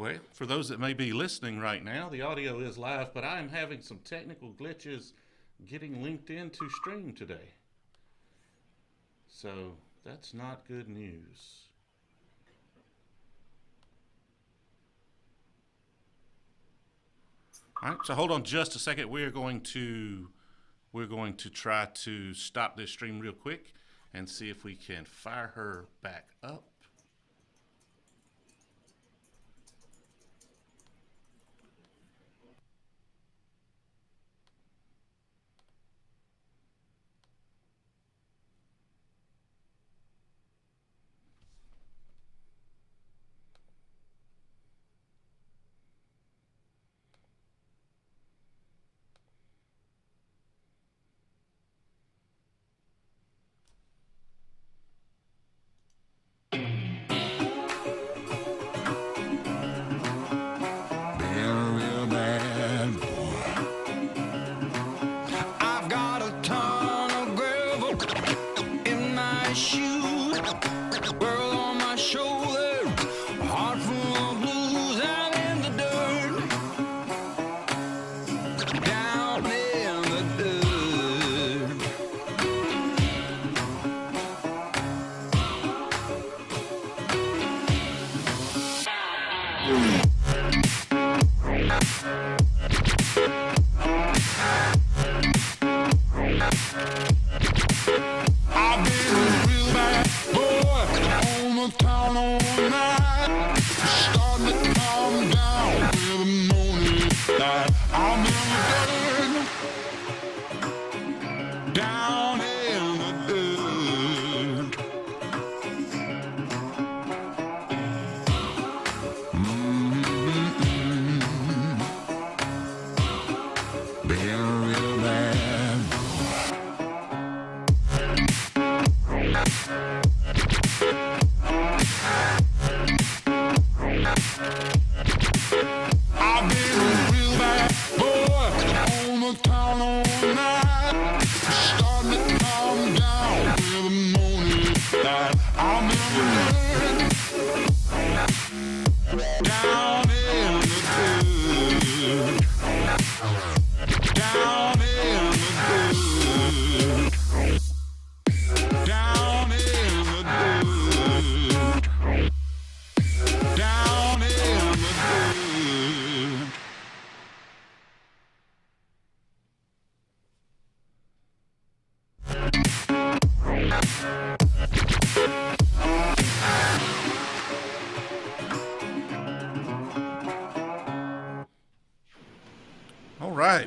Well, for those that may be listening right now, the audio is live, but I am having some technical glitches getting LinkedIn to stream today. So that's not good news. All right, so hold on just a second. We're going to try to stop this stream real quick and see if we can fire her back up.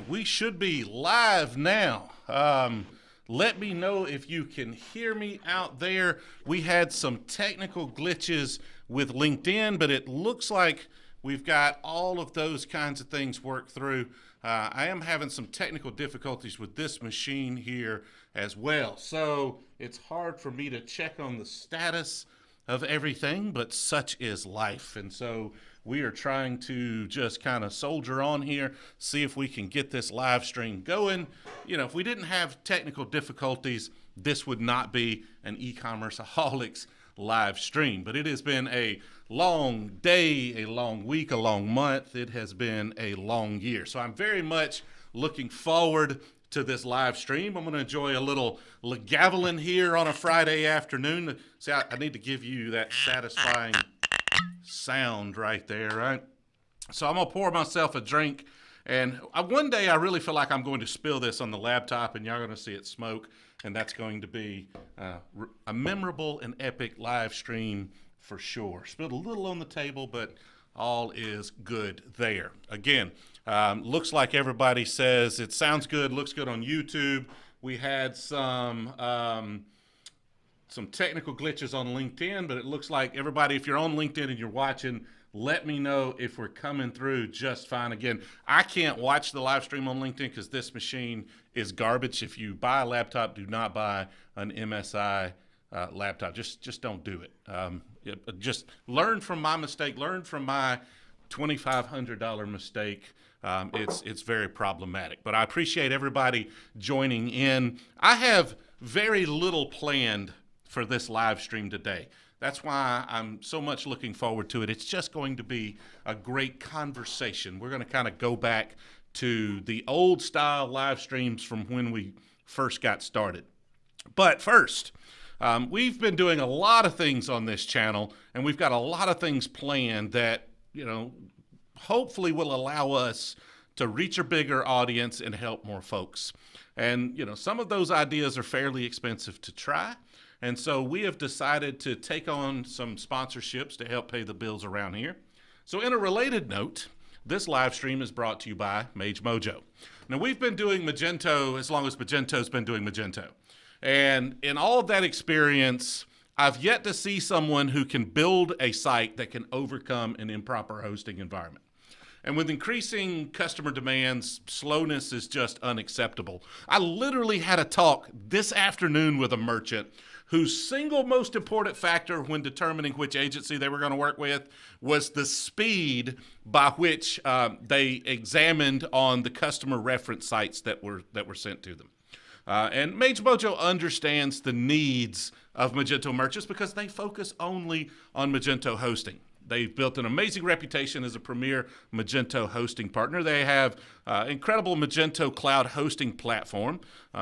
We should be live now. Let me know if you can hear me out there. We had some technical glitches with LinkedIn, but it looks like we've got all of those kinds of things worked through. I am having some technical difficulties with this machine here as well. So it's hard for me to check on the status of everything, but such is life. And so we are trying to just kind of soldier on here, see if we can get this live stream going. You know, if we didn't have technical difficulties, this would not be an eCommerceaholics live stream. But it has been a long day, a long week, a long month. It has been a long year. So I'm very much looking forward to this live stream. I'm going to enjoy a little legavelin here on a Friday afternoon. See, I need to give you that satisfying sound right there, right? So I'm gonna pour myself a drink, and one day I really feel like I'm going to spill this on the laptop and y'all are gonna see it smoke, and that's going to be a memorable and epic live stream for sure. Spilled a little on the table, but all is good there. Again, looks like everybody says it sounds good, looks good on YouTube. We had some technical glitches on LinkedIn, but it looks like everybody, if you're on LinkedIn and you're watching, let me know if we're coming through just fine. Again, I can't watch the live stream on LinkedIn because this machine is garbage. If you buy a laptop, do not buy an MSI laptop. Just don't do it. Just learn from my mistake. Learn from my $2,500 mistake. It's very problematic. But I appreciate everybody joining in. I have very little planned for this live stream today. That's why I'm so much looking forward to it. It's just going to be a great conversation. We're going to kind of go back to the old style live streams from when we first got started. But first, we've been doing a lot of things on this channel, and we've got a lot of things planned that, hopefully will allow us to reach a bigger audience and help more folks. And, some of those ideas are fairly expensive to try. And so we have decided to take on some sponsorships to help pay the bills around here. So in a related note, this live stream is brought to you by Magento. Now, we've been doing Magento as long as Magento's been doing Magento. And in all of that experience, I've yet to see someone who can build a site that can overcome an improper hosting environment. And with increasing customer demands, slowness is just unacceptable. I literally had a talk this afternoon with a merchant whose single most important factor when determining which agency they were going to work with was the speed by which they examined on the customer reference sites that were sent to them. And Magento understands the needs of Magento merchants because they focus only on Magento hosting. They've built an amazing reputation as a premier Magento hosting partner. They have incredible Magento cloud hosting platform,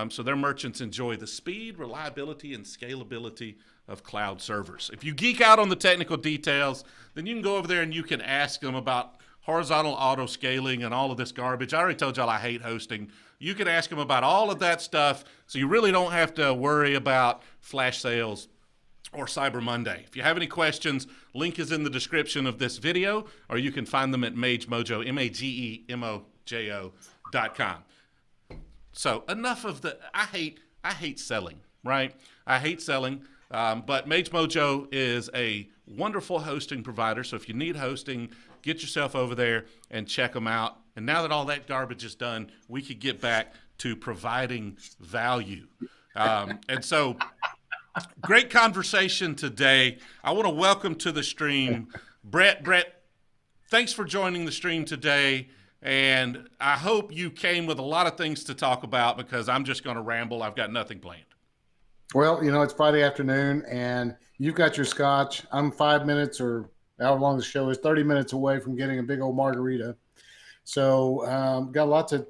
so their merchants enjoy the speed, reliability, and scalability of cloud servers. If you geek out on the technical details, then you can go over there and you can ask them about horizontal auto scaling and all of this garbage. I already told y'all I hate hosting. You can ask them about all of that stuff, so you really don't have to worry about flash sales or Cyber Monday. If you have any questions, link is in the description of this video, or you can find them at Magemo, Magemojo.com. So enough of the, I hate selling, right? I hate selling, but Magento is a wonderful hosting provider. So if you need hosting, get yourself over there and check them out. And now that all that garbage is done, we could get back to providing value. And so, great conversation today. I want to welcome to the stream Bret. Bret, thanks for joining the stream today. And I hope you came with a lot of things to talk about because I'm just going to ramble. I've got nothing planned. Well, it's Friday afternoon and you've got your scotch. I'm 5 minutes or however long the show is, 30 minutes away from getting a big old margarita. So got lots to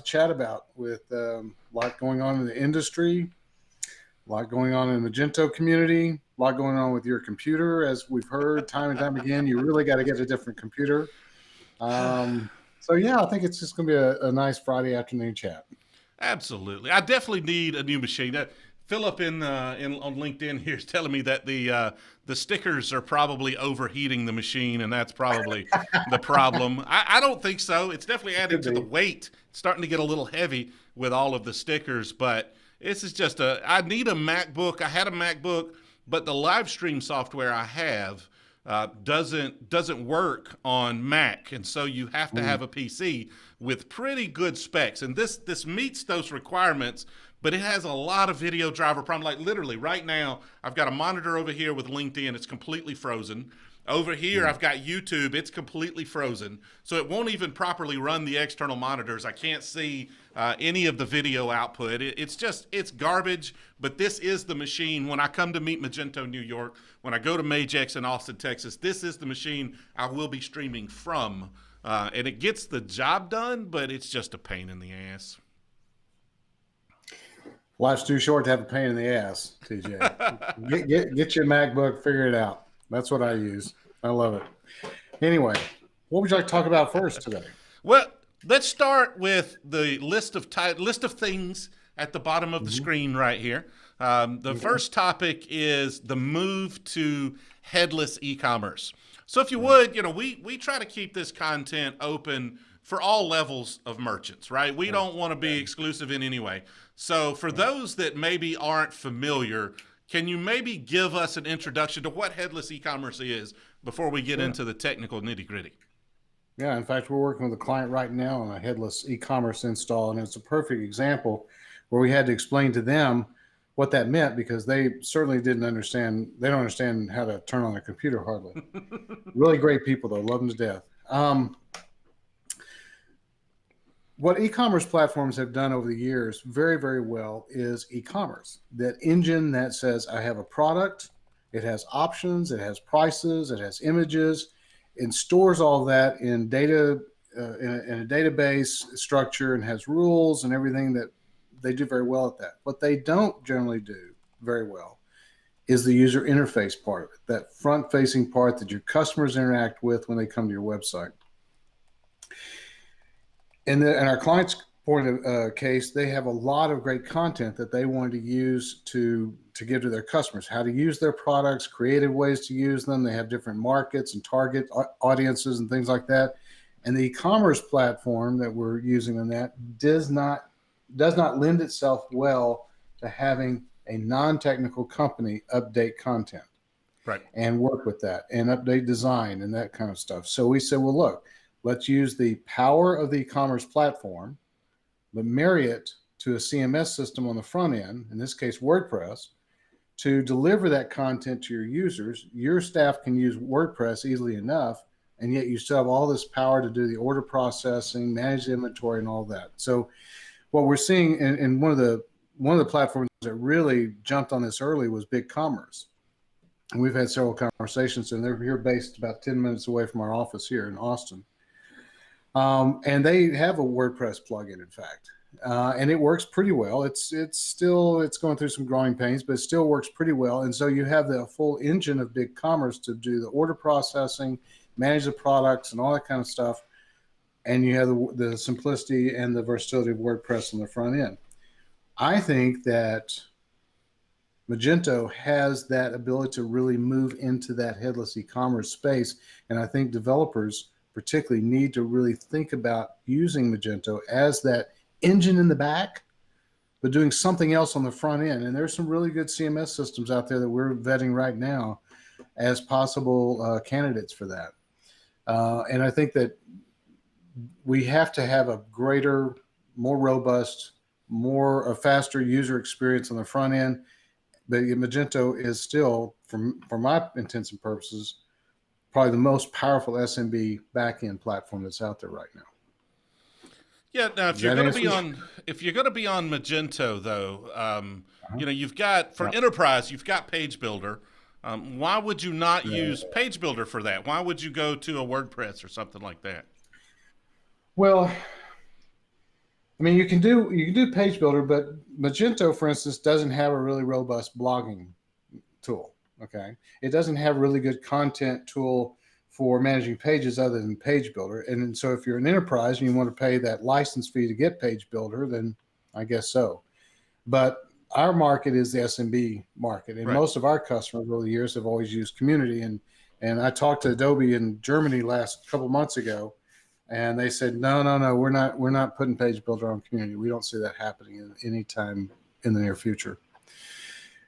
chat about with a lot going on in the industry. A lot going on in the Magento community, a lot going on with your computer. As we've heard time and time again, you really got to get a different computer. So yeah, I think it's just going to be a nice Friday afternoon chat. Absolutely. I definitely need a new machine. Philip on LinkedIn here is telling me that the stickers are probably overheating the machine, and that's probably the problem. I don't think so. It's definitely adding to the weight. It's starting to get a little heavy with all of the stickers, but this is just I need a MacBook. I had a MacBook, but the Livestream software I have doesn't work on Mac, and so you have to have a PC with pretty good specs. And this meets those requirements, but it has a lot of video driver problems. Like literally right now, I've got a monitor over here with LinkedIn. It's completely frozen. Over here, I've got YouTube. It's completely frozen. So it won't even properly run the external monitors. I can't see any of the video output. It's garbage, but this is the machine. When I come to Meet Magento New York, when I go to Magex in Austin, Texas, this is the machine I will be streaming from. And it gets the job done, but it's just a pain in the ass. Life's too short to have a pain in the ass, TJ. get your MacBook, figure it out. That's what I use. I love it. Anyway, what would you like to talk about first today? Well, let's start with the list of things at the bottom of the screen right here. The first topic is the move to headless e-commerce. So if you would, we try to keep this content open for all levels of merchants, right? We don't want to be exclusive in any way. So for those that maybe aren't familiar, can you maybe give us an introduction to what headless e-commerce is before we get into the technical nitty-gritty? Yeah, in fact, we're working with a client right now on a headless e-commerce install, and it's a perfect example where we had to explain to them what that meant because they certainly didn't understand. They don't understand how to turn on a computer hardly. Really great people, though. Love them to death. What e-commerce platforms have done over the years very, very well is e-commerce. That engine that says, I have a product, It has options, it has prices, it has images, and stores all that in data in a database structure, and has rules and everything. That they do very well at that. What they don't generally do very well is the user interface part of it, that front-facing part that your customers interact with when they come to your website. In our clients' point of case, they have a lot of great content that they want to use to give to their customers, how to use their products, creative ways to use them. They have different markets and target audiences and things like that. And the e-commerce platform that we're using on that does not lend itself well to having a non-technical company update content, right, and work with that and update design and that kind of stuff. So we said, well, look, let's use the power of the e-commerce platform, but marry it to a CMS system on the front end, in this case, WordPress, to deliver that content to your users. Your staff can use WordPress easily enough, and yet you still have all this power to do the order processing, manage the inventory, and all that. So what we're seeing in one of the platforms that really jumped on this early was BigCommerce. And we've had several conversations, and they're here based about 10 minutes away from our office here in Austin. And they have a WordPress plugin, in fact, and it works pretty well. It's going through some growing pains, but it still works pretty well. And so you have the full engine of BigCommerce to do the order processing, manage the products, and all that kind of stuff. And you have the simplicity and the versatility of WordPress on the front end. I think that Magento has that ability to really move into that headless e-commerce space. And I think developers particularly need to really think about using Magento as that engine in the back, but doing something else on the front end. And there's some really good CMS systems out there that we're vetting right now as possible candidates for that. And I think that we have to have a greater, more robust, a faster user experience on the front end. But Magento is still, for my intents and purposes, probably the most powerful SMB backend platform that's out there right now. Yeah. Now, if you're going to be on Magento, though, you've got enterprise, you've got Page Builder. Why would you not use Page Builder for that? Why would you go to a WordPress or something like that? Well, I mean, you can do Page Builder, but Magento, for instance, doesn't have a really robust blogging tool. Okay, it doesn't have a really good content tool for managing pages other than Page Builder. And so if you're an enterprise and you want to pay that license fee to get Page Builder, then I guess so. But our market is the SMB market, and most of our customers over the years have always used Community. And I talked to Adobe in Germany last couple months ago, and they said, no, we're not putting Page Builder on Community. We don't see that happening anytime in the near future.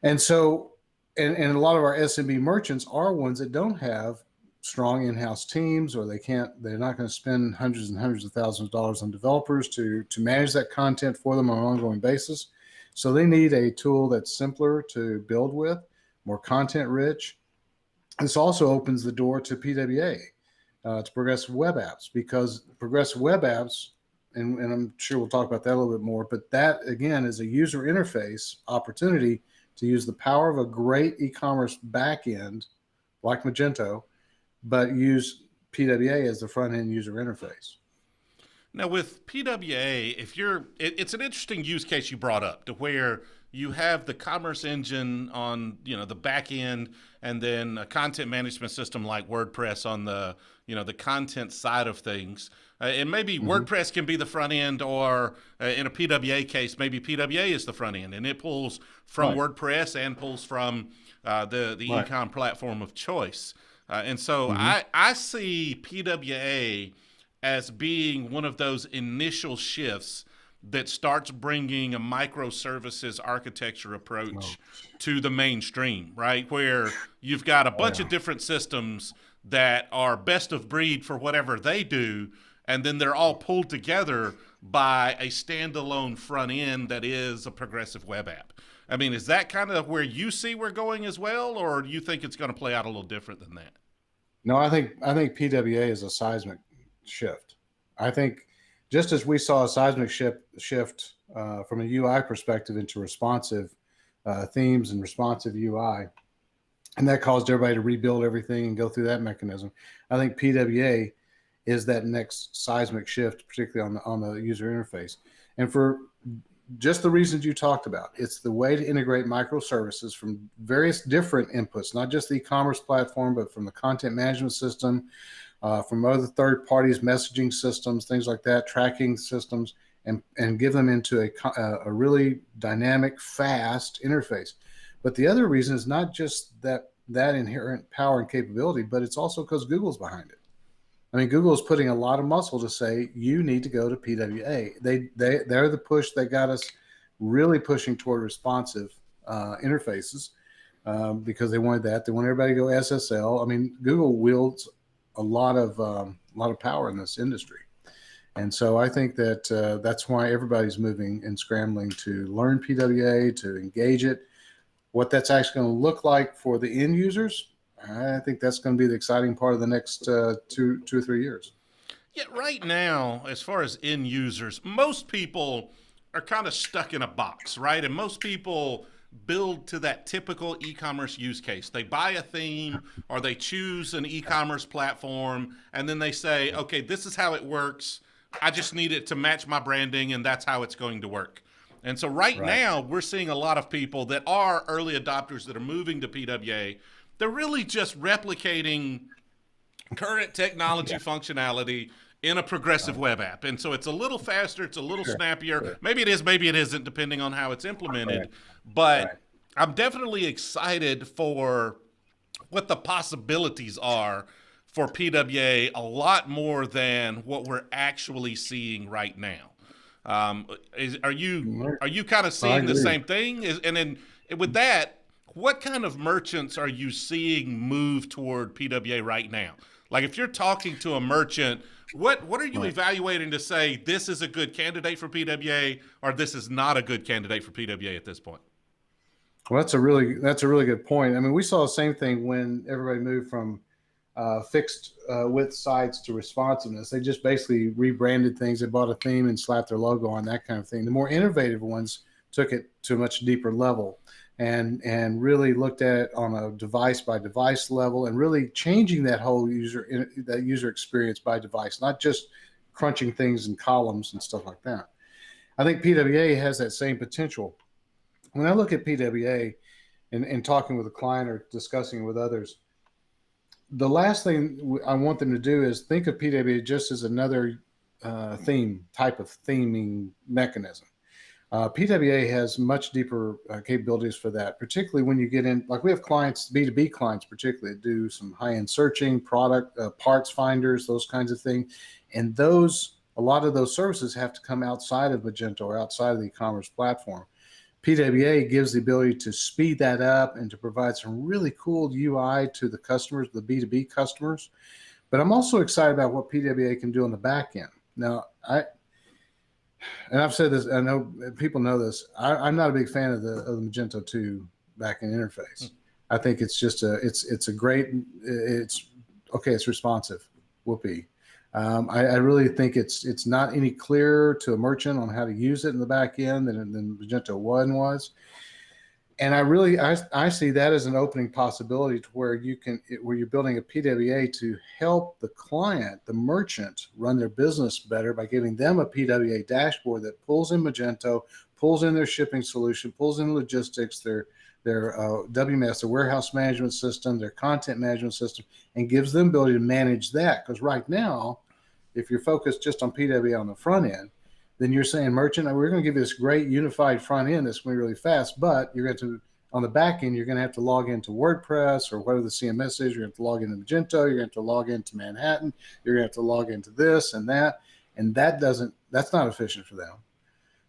And so, and a lot of our SMB merchants are ones that don't have strong in-house teams, or they're not going to spend hundreds and hundreds of thousands of dollars on developers to manage that content for them on an ongoing basis. So they need a tool that's simpler to build with, more content rich. This also opens the door to PWA, to progressive web apps, because progressive web apps, and I'm sure we'll talk about that a little bit more, but that again is a user interface opportunity to use the power of a great e-commerce backend like Magento, but use PWA as the front end user interface. Now with PWA, it's an interesting use case you brought up, to where you have the commerce engine on, the back end, and then a content management system like WordPress on the content side of things. And maybe WordPress can be the front end, or in a PWA case, maybe PWA is the front end, and it pulls from WordPress and pulls from the e-com platform of choice. And so I see PWA as being one of those initial shifts that starts bringing a microservices architecture approach to the mainstream, right? Where you've got a bunch of different systems that are best of breed for whatever they do, and then they're all pulled together by a standalone front end that is a progressive web app. I mean, is that kind of where you see we're going as well, or do you think it's going to play out a little different than that? No, I think PWA is a seismic shift. I think just as we saw a seismic shift from a UI perspective into responsive themes and responsive UI, and that caused everybody to rebuild everything and go through that mechanism. I think PWA is that next seismic shift, particularly on the user interface, and for just the reasons you talked about. It's the way to integrate microservices from various different inputs, not just the e-commerce platform, but from the content management system, from other third parties, messaging systems, things like that, tracking systems, and give them into a really dynamic, fast interface. But the other reason is not just that inherent power and capability, but it's also because Google's behind it. I mean, Google is putting a lot of muscle to say you need to go to PWA. They're the push that got us really pushing toward responsive interfaces because they wanted that. They want everybody to go SSL. I mean, Google wields a lot of power in this industry, and so I think that that's why everybody's moving and scrambling to learn PWA, to engage it. What that's actually going to look like for the end users, I think that's going to be the exciting part of the next 2 or 3 years. Yeah, right now, as far as end users, most people are kind of stuck in a box, right? And most people build to that typical e-commerce use case. They buy a theme or they choose an e-commerce platform, and then they say, okay, this is how it works. I just need it to match my branding, and that's how it's going to work. And so right now, we're seeing a lot of people that are early adopters that are moving to PWA. They're really just replicating current technology functionality in a progressive web app. And so it's a little faster, it's a little snappier. Sure. Maybe it is, maybe it isn't, depending on how it's implemented. But I'm definitely excited for what the possibilities are for PWA, a lot more than what we're actually seeing right now. Are you kind of seeing the same thing? And then with that, what kind of merchants are you seeing move toward PWA right now? Like if you're talking to a merchant, what are you evaluating to say this is a good candidate for PWA or this is not a good candidate for PWA at this point? Well, that's a really good point. I mean, we saw the same thing when everybody moved from fixed width sites to responsiveness. They just basically rebranded things. They bought a theme and slapped their logo on, that kind of thing. The more innovative ones took it to a much deeper level and really looked at it on a device by device level and really changing that whole user experience by device, not just crunching things in columns and stuff like that. I think PWA has that same potential. When I look at PWA and talking with a client or discussing with others, the last thing I want them to do is think of PWA just as another type of theming mechanism. PWA has much deeper capabilities for that, particularly when you get in, like we have clients, B2B clients particularly, that do some high-end searching, product, parts finders, those kinds of things. And a lot of those services have to come outside of Magento or outside of the e-commerce platform. PWA gives the ability to speed that up and to provide some really cool UI to the customers, the B2B customers. But I'm also excited about what PWA can do on the back end. Now, I've said this, I know people know this, I'm not a big fan of the Magento 2 backend interface. I think it's just it's responsive, whoopee. I really think it's not any clearer to a merchant on how to use it in the back end than Magento 1 was. And I see that as an opening possibility to where you're building a PWA to help the client, the merchant, run their business better by giving them a PWA dashboard that pulls in Magento, pulls in their shipping solution, pulls in logistics, their WMS, their warehouse management system, their content management system, and gives them the ability to manage that. Because right now, if you're focused just on PWA on the front end, then you're saying, merchant, we're going to give you this great unified front end that's going to be really fast, but you're going to, on the back end, you're going to have to log into WordPress or whatever the CMS is. You're going to have to log into Magento. You're going to have to log into Manhattan. You're going to have to log into this and that. And that's not efficient for them.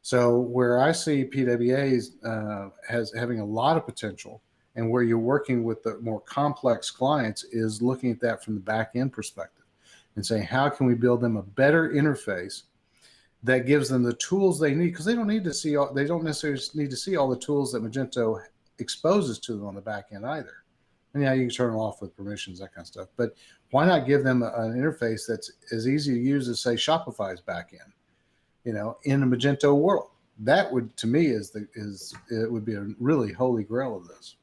So where I see PWA as having a lot of potential and where you're working with the more complex clients is looking at that from the back end perspective and saying, how can we build them a better interface that gives them the tools they need? Because they don't necessarily need to see all the tools that Magento exposes to them on the back end either. And yeah, you can turn them off with permissions, that kind of stuff. But why not give them an interface that's as easy to use as, say, Shopify's back end, in a Magento world? That would, to me, it would be a really holy grail of this.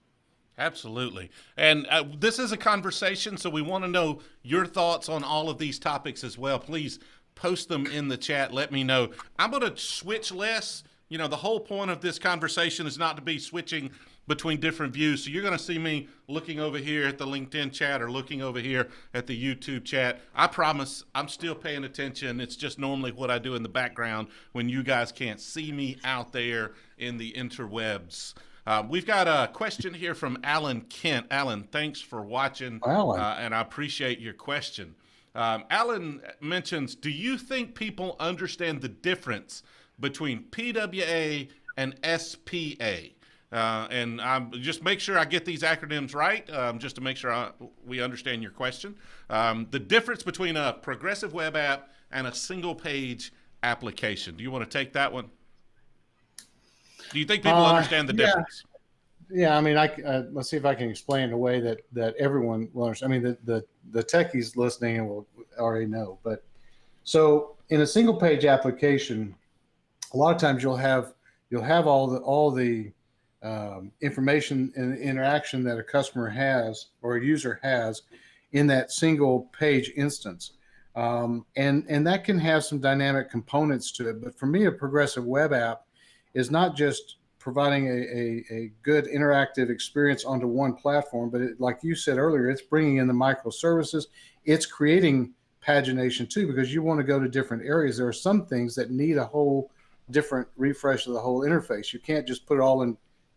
Absolutely. And this is a conversation, so we want to know your thoughts on all of these topics as well. Please post them in the chat. Let me know. I'm going to switch less. You know, the whole point of this conversation is not to be switching between different views. So you're going to see me looking over here at the LinkedIn chat or looking over here at the YouTube chat. I promise I'm still paying attention. It's just normally what I do in the background when you guys can't see me out there in the interwebs. We've got a question here from Alan Kent. Alan, thanks for watching, and I appreciate your question. Alan mentions, do you think people understand the difference between PWA and SPA? And just make sure I get these acronyms right, just to make sure we understand your question. The difference between a progressive web app and a single-page application. Do you want to take that one? Do you think people understand the difference? Yeah, I mean, let's see if I can explain in a way that everyone will understand. I mean, the techies listening will already know. But so in a single page application, a lot of times you'll have all the information and interaction that a customer has or a user has in that single page instance. And that can have some dynamic components to it. But for me, a progressive web app is not just providing a good interactive experience onto one platform, but like you said earlier, it's bringing in the microservices. It's creating pagination too, because you want to go to different areas. There are some things that need a whole different refresh of the whole interface. You can't just put it all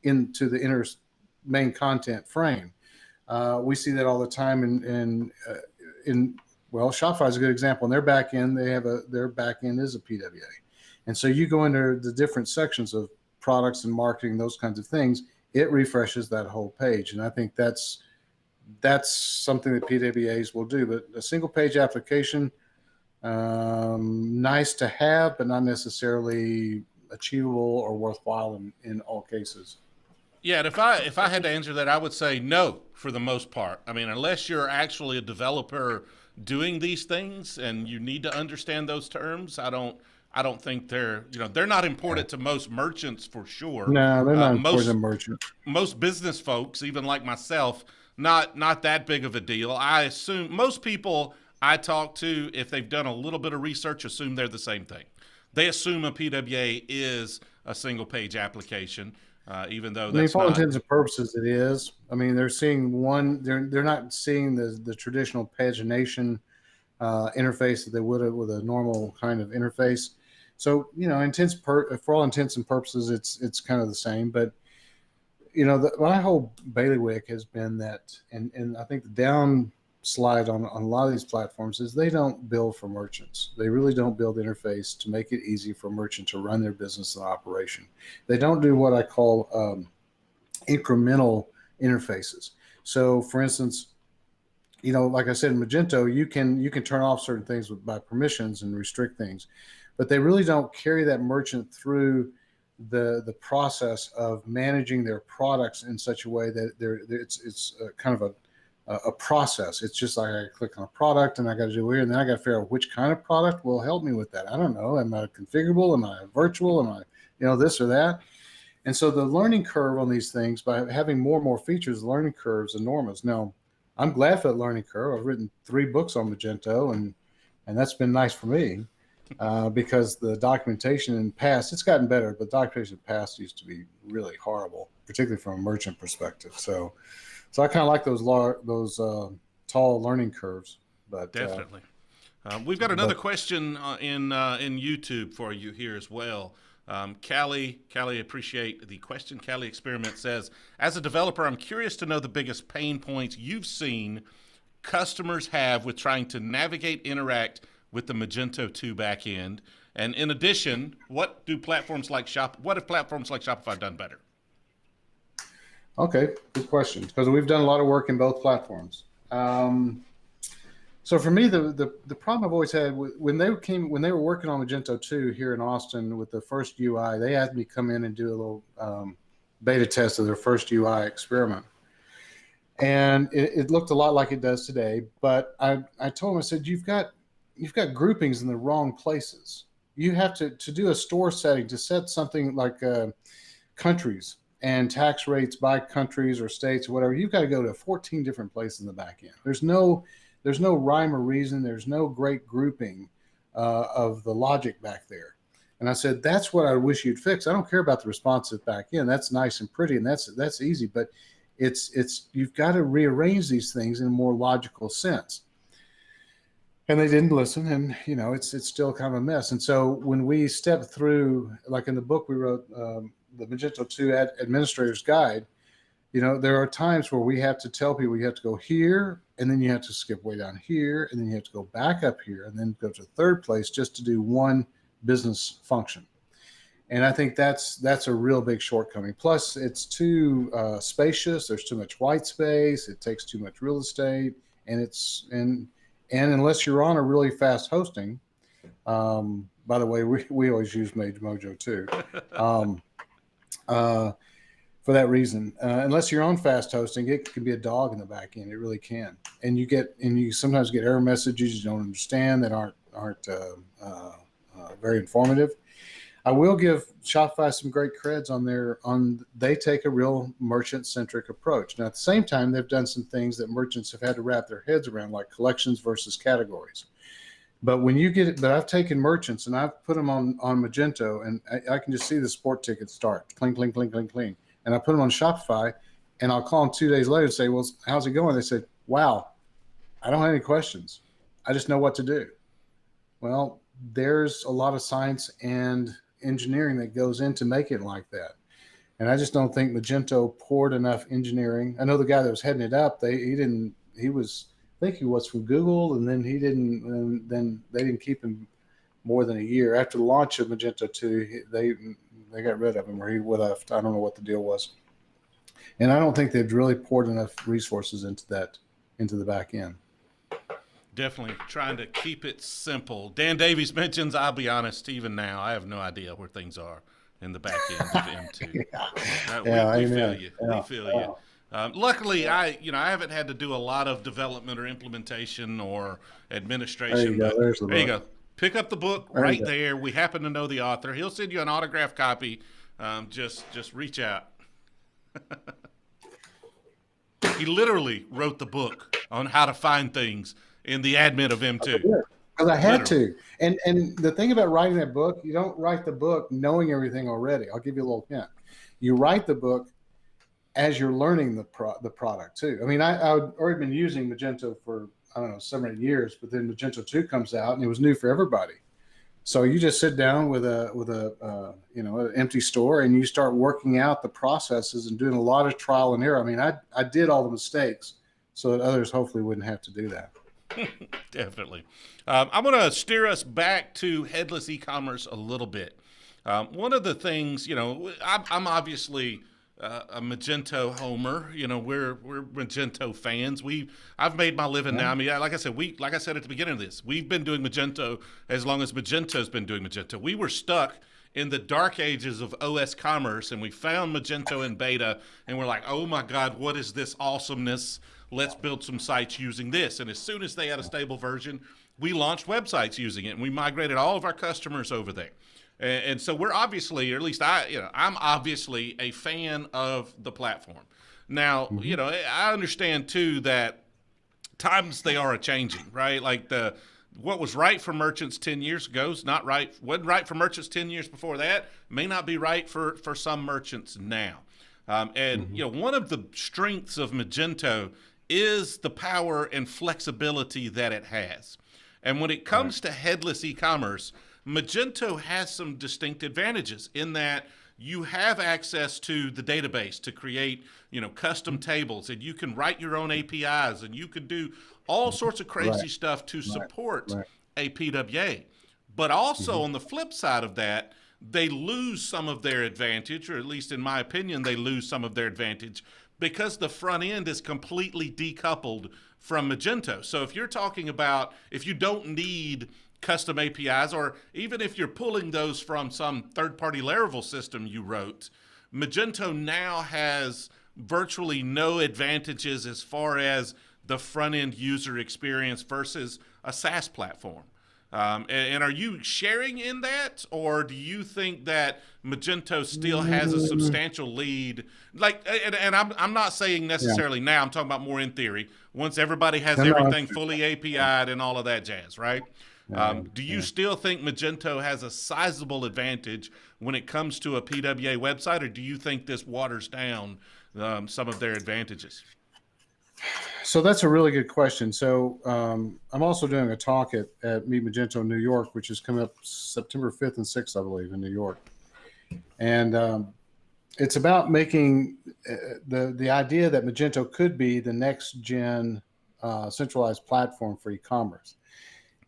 into the main content frame. We see that all the time well, Shopify is a good example. In their backend, their backend is a PWA. And so you go into the different sections of products and marketing, those kinds of things, it refreshes that whole page. And I think that's something that PWAs will do. But a single page application, nice to have, but not necessarily achievable or worthwhile in all cases. Yeah, and if I had to answer that, I would say no for the most part. I mean, unless you're actually a developer doing these things and you need to understand those terms, I don't think they're not important to most merchants for sure. No, they're not important to merchants. Most business folks, even like myself, not that big of a deal. I assume most people I talk to, if they've done a little bit of research, assume they're the same thing. They assume a PWA is a single page application, even though that's for all intents and purposes it is. I mean, they're seeing they're not seeing the traditional pagination interface that they would have with a normal kind of interface. So, for all intents and purposes, it's kind of the same. But, my whole bailiwick has been that, and I think the downslide on a lot of these platforms is they don't build for merchants. They really don't build interface to make it easy for a merchant to run their business and operation. They don't do what I call incremental interfaces. So, for instance, like I said, in Magento, you can turn off certain things by permissions and restrict things. But they really don't carry that merchant through the process of managing their products in such a way that it's kind of a process. It's just like I click on a product and I got to do here, and then I got to figure out which kind of product will help me with that. I don't know. Am I configurable? Am I virtual? Am I this or that? And so the learning curve on these things, by having more and more features, the learning curve is enormous. Now, I'm glad for that learning curve. I've written 3 books on Magento, and that's been nice for me. Because the documentation in the past, it's gotten better, but documentation in the past used to be really horrible, particularly from a merchant perspective. So I kind of like those tall learning curves. But definitely, we've got another question in YouTube for you here as well. Callie, appreciate the question. Callie Experiment says, as a developer, I'm curious to know the biggest pain points you've seen customers have with trying to navigate, interact with the Magento 2 backend, and in addition, what have platforms like Shopify done better? Okay, good question, because we've done a lot of work in both platforms. So for me, the problem I've always had when they were working on Magento 2 here in Austin with the first UI, they had me come in and do a little beta test of their first UI experiment. And it looked a lot like it does today, but I told them, I said, you've got groupings in the wrong places. You have to do a store setting, to set something like countries, and tax rates by countries or states or whatever, you've got to go to 14 different places in the back end. There's no rhyme or reason. There's no great grouping of the logic back there. And I said, that's what I wish you'd fix. I don't care about the responsive back end. That's nice and pretty, and that's easy. But it's you've got to rearrange these things in a more logical sense. And they didn't listen, and it's still kind of a mess. And so when we stepped through, like in the book we wrote, the Magento 2 Administrator's Guide, there are times where we have to tell people you have to go here, and then you have to skip way down here, and then you have to go back up here, and then go to the third place just to do one business function. And I think that's a real big shortcoming. Plus, it's too spacious. There's too much white space. It takes too much real estate, and unless you're on a really fast hosting, by the way, we always use Magento too. For that reason, unless you're on fast hosting, it can be a dog in the back end. It really can. And you sometimes get error messages you don't understand that aren't very informative. I will give Shopify some great creds they take a real merchant-centric approach. Now, at the same time, they've done some things that merchants have had to wrap their heads around, like collections versus categories. But when you get it, but I've taken merchants and I've put them on Magento, and I can just see the support ticket start, cling, cling, cling, cling, cling. And I put them on Shopify, and I'll call them 2 days later and say, well, how's it going? They said, wow, I don't have any questions. I just know what to do. Well, there's a lot of science and engineering that goes into making it like that. And I just don't think Magento poured enough engineering. I know the guy that was heading it up, I think he was from Google, and then then they didn't keep him more than a year. After the launch of Magento 2, they got rid of him, or he left. I don't know what the deal was. And I don't think they've really poured enough resources into the back end. Definitely trying to keep it simple. Dan Davies mentions, I'll be honest, even now, I have no idea where things are in the back end of M2. We feel you. Yeah. We feel you. Luckily, I haven't had to do a lot of development or implementation or administration. There you go. Pick up the book right there. We happen to know the author. He'll send you an autographed copy. Just reach out. He literally wrote the book on how to find things in the admin of M2. Because I had to. And the thing about writing that book, you don't write the book knowing everything already. I'll give you a little hint. You write the book as you're learning the product too. I mean, I'd already been using Magento for, 7 or 8 years, but then Magento 2 comes out and it was new for everybody. So you just sit down with an empty store and you start working out the processes and doing a lot of trial and error. I mean, I did all the mistakes so that others hopefully wouldn't have to do that. Definitely. I'm going to steer us back to headless e-commerce a little bit. One of the things, I'm obviously a Magento homer. We're Magento fans. I've made my living now. I mean, like I said at the beginning of this, we've been doing Magento as long as Magento's been doing Magento. We were stuck in the dark ages of OS commerce, and we found Magento in beta, and we're like, oh my God, what is this awesomeness? Let's build some sites using this. And as soon as they had a stable version, we launched websites using it, and we migrated all of our customers over there. And so we're obviously, or at least I'm obviously a fan of the platform. Now, I understand too that times they are a-changing, right? Like what was right for merchants 10 years ago is not right, wasn't right for merchants 10 years before that, may not be right for some merchants now. One of the strengths of Magento is the power and flexibility that it has. And when it comes to headless e-commerce, Magento has some distinct advantages in that you have access to the database to create, custom tables, and you can write your own APIs, and you can do all sorts of crazy stuff to support a PWA. But also on the flip side of that, they lose some of their advantage, or at least in my opinion, they lose some of their advantage because the front end is completely decoupled from Magento. So if you're talking about, if you don't need custom APIs, or even if you're pulling those from some third-party Laravel system you wrote, Magento now has virtually no advantages as far as the front-end user experience versus a SaaS platform. And are you sharing in that, or do you think that Magento still has a substantial lead? Like, and I'm not saying Yeah. necessarily now. I'm talking about more in theory. Once everybody has No, everything fully API'd and all of that jazz, right? yeah, Do you yeah. still think Magento has a sizable advantage when it comes to a PWA website, or do you think this waters down some of their advantages? So that's a really good question. So I'm also doing a talk at Meet Magento New York, which is coming up September 5th and 6th, I believe, in New York. And it's about making the idea that Magento could be the next gen centralized platform for e-commerce.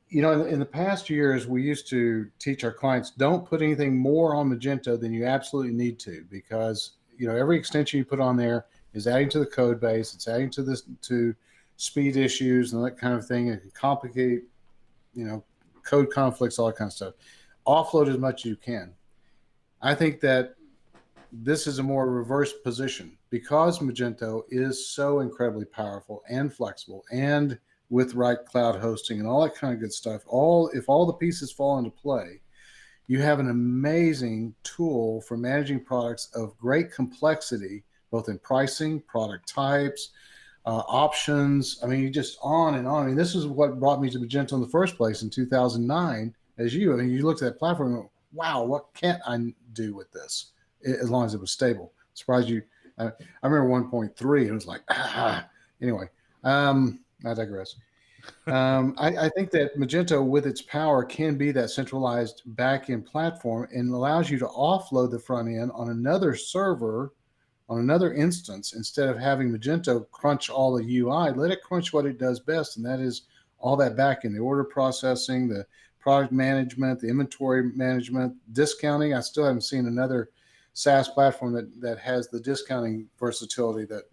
You know, in the past years, we used to teach our clients, don't put anything more on Magento than you absolutely need to, because, you know, every extension you put on there is adding to the code base. It's adding to this, to speed issues and that kind of thing. It can complicate, you know, code conflicts, all that kind of stuff. Offload as much as you can. I think that this is a more reverse position because Magento is so incredibly powerful and flexible, and with right cloud hosting and all that kind of good stuff. If all the pieces fall into play, you have an amazing tool for managing products of great complexity, both in pricing, product types, options. I mean, just on and on. I mean, this is what brought me to Magento in the first place in 2009. I mean, you looked at that platform and went, wow, what can't I do with this? As long as it was stable. Surprised you. I remember 1.3. It was like, anyway. I digress. I think that Magento, with its power, can be that centralized backend platform and allows you to offload the front end on another server, on another instance, instead of having Magento crunch all the UI. Let it crunch what it does best, and that is all that backend, the order processing, the product management, the inventory management, discounting. I still haven't seen another SaaS platform that has the discounting versatility that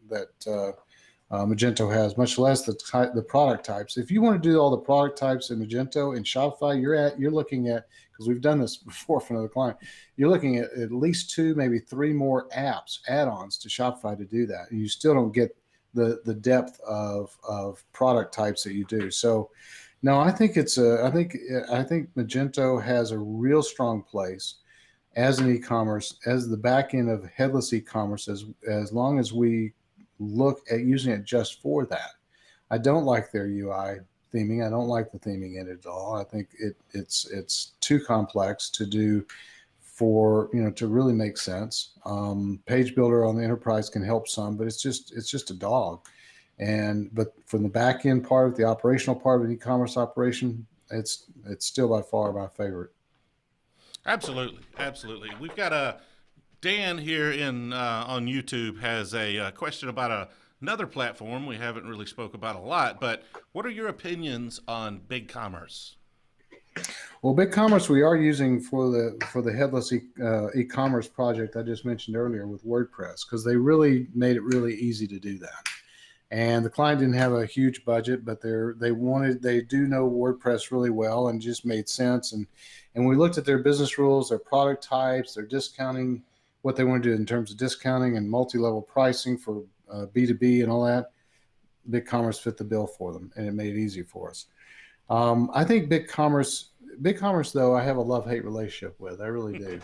Magento has, much less the product types. If you want to do all the product types in Magento and Shopify, you're looking at, because we've done this before for another client, you're looking at least 2, maybe 3 more apps, add-ons to Shopify to do that, and you still don't get the depth of product types that you do. So, no, I think I think Magento has a real strong place as an e-commerce, as the back end of headless e-commerce, as long as we look at using it just for that. I don't like their UI theming. I don't like the theming in it at all. I think it's too complex to do for, you know, to really make sense. Page Builder on the enterprise can help some, but it's just a dog. But from the back end part of the operational part of an e-commerce operation, it's still by far my favorite. Absolutely, absolutely. We've got Dan here on YouTube has a question about another platform we haven't really spoke about a lot. But what are your opinions on BigCommerce? Well, BigCommerce we are using for the headless e-commerce project I just mentioned earlier with WordPress, because they really made it really easy to do that. And the client didn't have a huge budget, but they do know WordPress really well, and just made sense. And we looked at their business rules, their product types, their discounting, what they want to do in terms of discounting and multi-level pricing for B2B and all that. BigCommerce fit the bill for them, and it made it easy for us. I think BigCommerce though, I have a love-hate relationship with. I really do.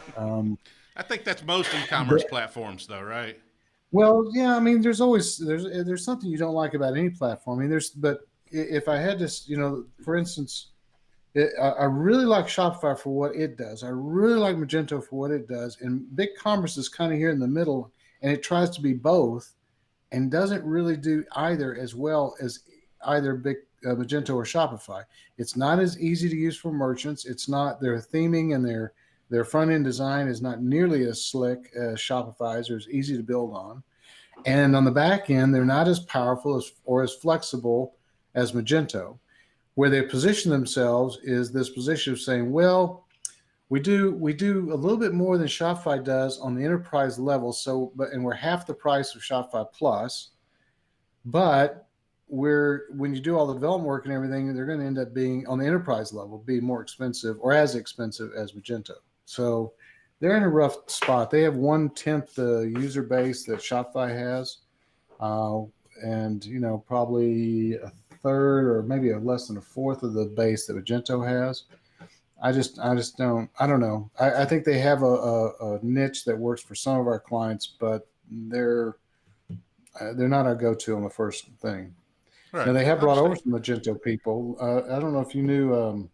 I think that's most e-commerce platforms, though, right? Well, yeah. I mean, there's something you don't like about any platform. I mean, but if I had to, you know, for instance, I really like Shopify for what it does. I really like Magento for what it does. And BigCommerce is kind of here in the middle, and it tries to be both and doesn't really do either as well as either Magento or Shopify. It's not as easy to use for merchants. It's not, their theming and their front end design is not nearly as slick as Shopify's or as easy to build on. And on the back end, they're not as powerful or as flexible as Magento. Where they position themselves is this position of saying, well, we do a little bit more than Shopify does on the enterprise level. And we're half the price of Shopify Plus, but when you do all the development work and everything, they're going to end up being on the enterprise level, be more expensive or as expensive as Magento. So they're in a rough spot. They have 1/10 the user base that Shopify has, and, you know, probably third or maybe less than a fourth of the base that Magento has. I just don't. I don't know. I think they have a niche that works for some of our clients, but they're not our go-to on the first thing. Right. Now they have brought over some Magento people. I don't know if you knew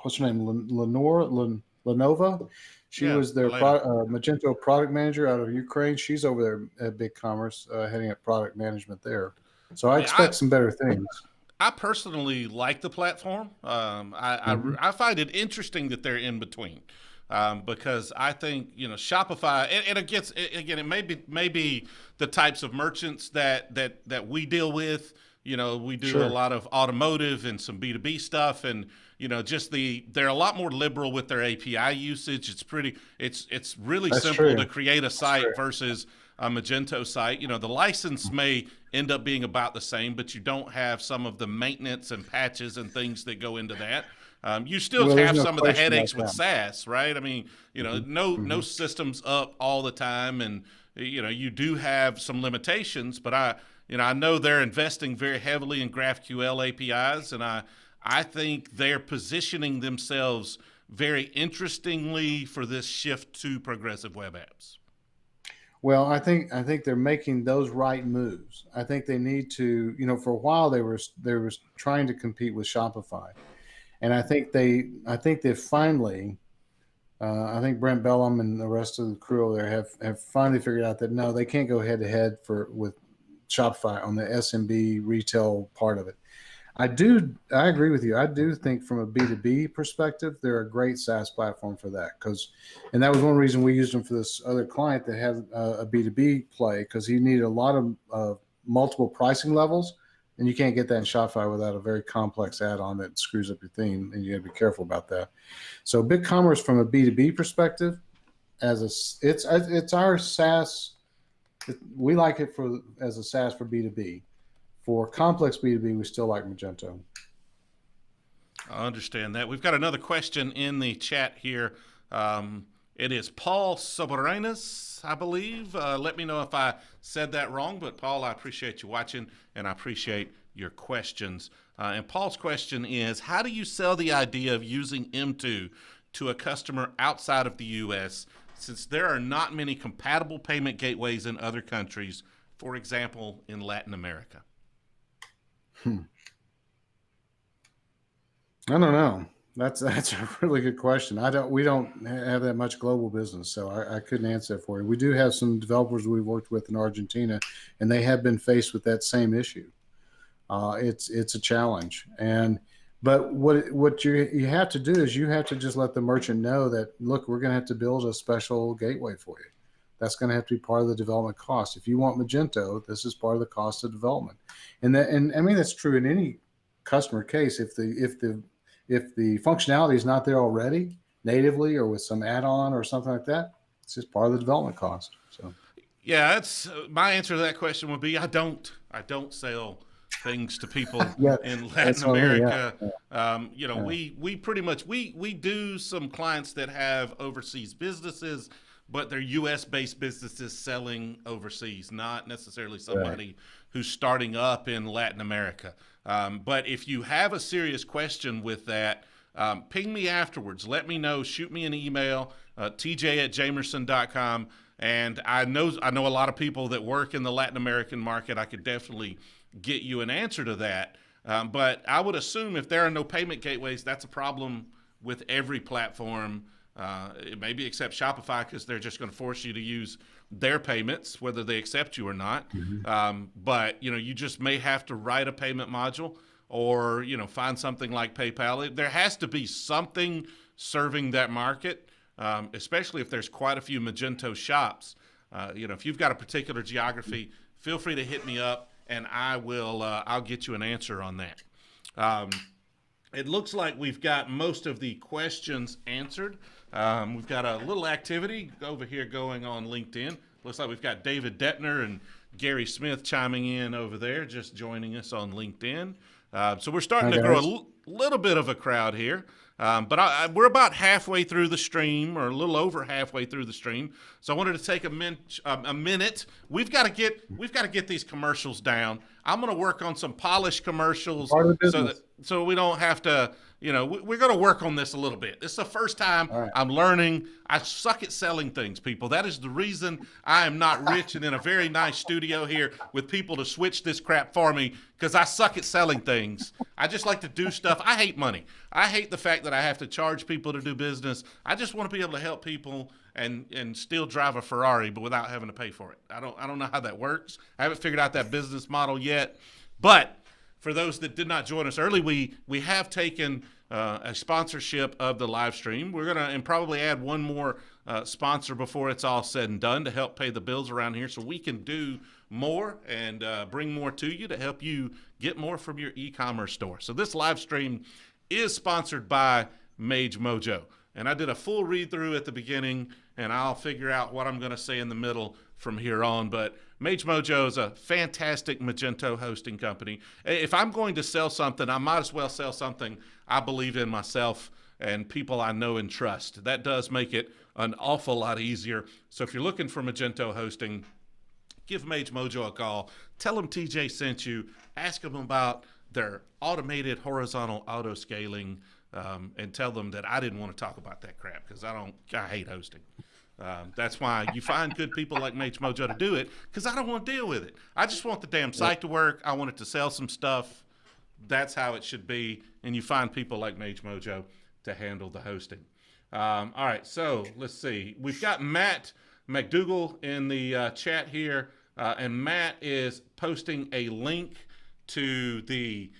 what's her name, Lenova. She was their Magento product manager out of Ukraine. She's over there at BigCommerce, heading up product management there. So I expect some better things. I personally like the platform. I find it interesting that they're in between, because I think Shopify, and again, it may be the types of merchants that we deal with. We do a lot of automotive and some B2B stuff, and they're a lot more liberal with their API usage. It's really simple to create a site versus a Magento site. The license may end up being about the same, but you don't have some of the maintenance and patches and things that go into that. You still have some of the headaches with SaaS, right? I mean, no systems up all the time, and you do have some limitations. But I know they're investing very heavily in GraphQL APIs, and I think they're positioning themselves very interestingly for this shift to progressive web apps. Well, I think they're making those right moves. I think they need to, for a while they were trying to compete with Shopify, and I think they finally, I think Brent Bellum and the rest of the crew over there have finally figured out that no, they can't go head to head with Shopify on the SMB retail part of it. I agree with you. I do think from a B2B perspective, they're a great SaaS platform for that. And that was one reason we used them for this other client that had a B2B play, because he needed a lot of multiple pricing levels, and you can't get that in Shopify without a very complex add-on that screws up your theme, and you got to be careful about that. So BigCommerce from a B2B perspective, it's our SaaS. We like it as a SaaS for B2B. For complex B2B, we still like Magento. I understand that. We've got another question in the chat here. It is Paul Soberenas, I believe. Let me know if I said that wrong, but Paul, I appreciate you watching, and I appreciate your questions. And Paul's question is, how do you sell the idea of using M2 to a customer outside of the U.S., since there are not many compatible payment gateways in other countries, for example, in Latin America? I don't know. That's a really good question. We don't have that much global business, so I couldn't answer that for you. We do have some developers we've worked with in Argentina, and they have been faced with that same issue. It's a challenge, but what you have to do is you have to just let the merchant know that, look, we're going to have to build a special gateway for you. That's going to have to be part of the development cost. If you want Magento, this is part of the cost of development. And I mean, that's true in any customer case. If the functionality is not there already natively or with some add-on or something like that, it's just part of the development cost. So yeah, that's my answer to that question would be I don't sell things to people in Latin America. We pretty much we do some clients that have overseas businesses, but they're U.S.-based businesses selling overseas, not necessarily somebody who's starting up in Latin America. But if you have a serious question with that, ping me afterwards. Let me know. Shoot me an email, tj@jamerson.com. And I know a lot of people that work in the Latin American market. I could definitely get you an answer to that. But I would assume if there are no payment gateways, that's a problem with every platform. Maybe except Shopify, because they're just going to force you to use their payments, whether they accept you or not. But you just may have to write a payment module, or find something like PayPal. There has to be something serving that market, especially if there's quite a few Magento shops. If you've got a particular geography, feel free to hit me up, and I'll get you an answer on that. It looks like we've got most of the questions answered. We've got a little activity over here going on LinkedIn. Looks like we've got David Dettner and Gary Smith chiming in over there, just joining us on LinkedIn. So we're starting to grow a little bit of a crowd here. But we're about halfway through the stream, or a little over halfway through the stream. So I wanted to take a minute. We've got to get these commercials down. I'm going to work on some polished commercials so we don't have to. We're going to work on this a little bit. This is the first time I'm learning. I suck at selling things, people. That is the reason I am not rich and in a very nice studio here with people to switch this crap for me, because I suck at selling things. I just like to do stuff. I hate money. I hate the fact that I have to charge people to do business. I just want to be able to help people and still drive a Ferrari, but without having to pay for it. I don't know how that works. I haven't figured out that business model yet. But for those that did not join us early, we have taken a sponsorship of the live stream. We're going to probably add one more sponsor before it's all said and done to help pay the bills around here, so we can do more and bring more to you to help you get more from your e-commerce store. So this live stream is sponsored by Magento. And I did a full read through at the beginning, and I'll figure out what I'm going to say in the middle from here on. But Magento is a fantastic Magento hosting company. If I'm going to sell something, I might as well sell something I believe in myself and people I know and trust. That does make it an awful lot easier. So if you're looking for Magento hosting, give Magento a call. Tell them TJ sent you. Ask them about their automated horizontal auto scaling, and tell them that I didn't want to talk about that crap, because I hate hosting. That's why you find good people like Magento to do it, because I don't want to deal with it. I just want the damn site to work. I want it to sell some stuff. That's how it should be. And you find people like Magento to handle the hosting. All right, so let's see. We've got Matt McDougall in the chat here, and Matt is posting a link to the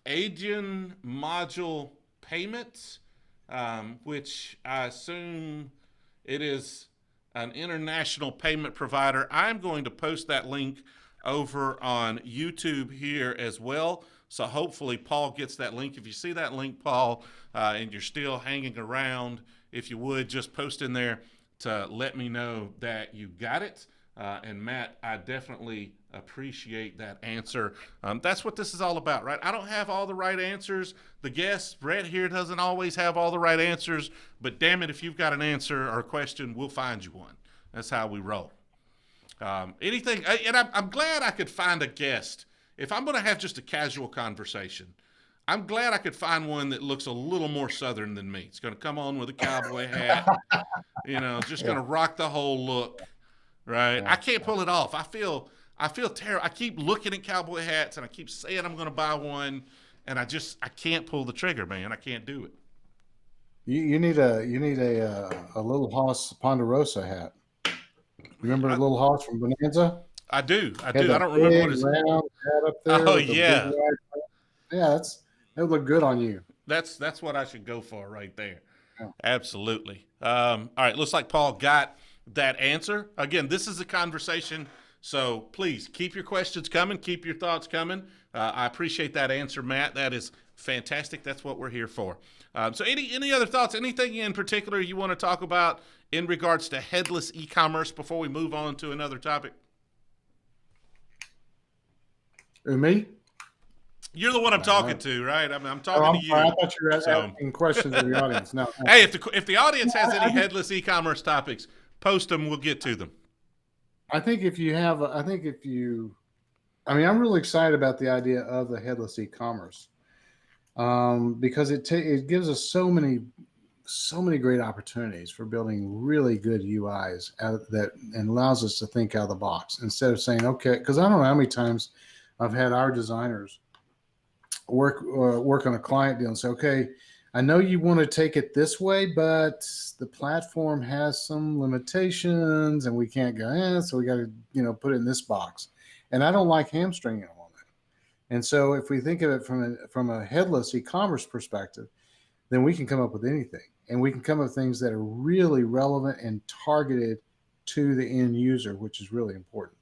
Asian module payments, which I assume it is an international payment provider. I'm going to post that link over on YouTube here as well. So hopefully Paul gets that link. If you see that link, Paul, and you're still hanging around, if you would, just post in there to let me know that you got it. And Matt, I definitely appreciate that answer. That's what this is all about, right? I don't have all the right answers. The guest, Bret here, doesn't always have all the right answers. But damn it, if you've got an answer or a question, we'll find you one. That's how we roll. Anything, and I'm glad I could find a guest. If I'm going to have just a casual conversation, I'm glad I could find one that looks a little more Southern than me. It's going to come on with a cowboy hat, just going to rock the whole look. Right. Yeah. I can't pull it off. I feel terrible. I keep looking at cowboy hats and I keep saying I'm going to buy one, and I can't pull the trigger, man. I can't do it. You need a Little Hoss Ponderosa hat. Remember the Little Hoss from Bonanza? I do. I don't remember what his round hat up there. Oh yeah. Yeah, that would look good on you. That's what I should go for right there. Yeah. Absolutely. All right. Looks like Paul got that answer. Again, this is a conversation, so please keep your questions coming, keep your thoughts coming. I appreciate that answer, Matt. That is fantastic. That's what we're here for. So any other thoughts, anything in particular you want to talk about in regards to headless e-commerce before we move on to another topic? Me? You're the one I'm talking to, right? I'm talking to you. I thought you were asking questions to the audience. No. Hey, if the audience has any headless e-commerce topics, post them. We'll get to them. I'm really excited about the idea of the headless e-commerce, because it gives us so many great opportunities for building really good UIs and allows us to think out of the box instead of saying, okay, because I don't know how many times I've had our designers work on a client deal and say, okay, I know you want to take it this way, but the platform has some limitations and we can't go, so we got to, put it in this box. And I don't like hamstringing them on that. And so if we think of it from a headless e-commerce perspective, then we can come up with anything. And we can come up with things that are really relevant and targeted to the end user, which is really important.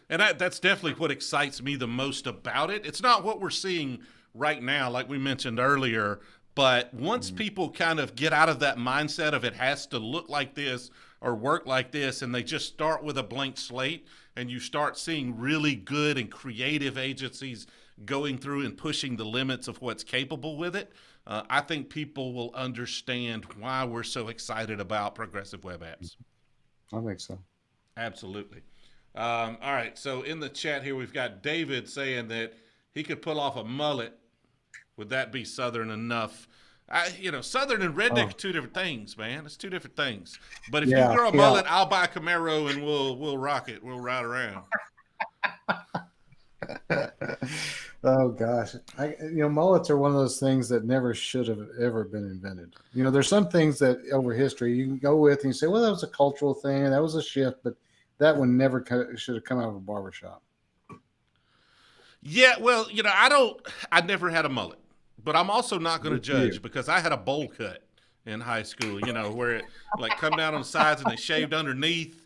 And that's definitely what excites me the most about it. It's not what we're seeing right now, like we mentioned earlier, but once people kind of get out of that mindset of it has to look like this or work like this, and they just start with a blank slate, and you start seeing really good and creative agencies going through and pushing the limits of what's capable with it, I think people will understand why we're so excited about progressive web apps. I think so. Absolutely. All right. So in the chat here, we've got David saying that he could pull off a mullet. Would that be Southern enough? Southern and redneck are two different things, man. It's two different things. But if you grow a mullet, I'll buy a Camaro and we'll rock it. We'll ride around. Oh gosh, mullets are one of those things that never should have ever been invented. There's some things that over history you can go with and you say, well, that was a cultural thing, that was a shift, but that one never should have come out of a barbershop. Yeah, well, I never had a mullet, but I'm also not going to judge because I had a bowl cut in high school, where it like come down on the sides and they shaved underneath.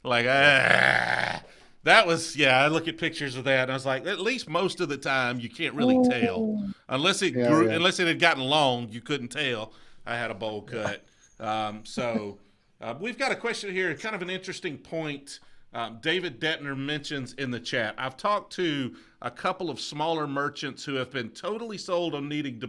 Like, that was, I look at pictures of that and I was like, at least most of the time you can't really tell. Unless it grew, unless it had gotten long, you couldn't tell. I had a bowl cut. We've got a question here, kind of an interesting point. David Detner mentions in the chat, I've talked to a couple of smaller merchants who have been totally sold on needing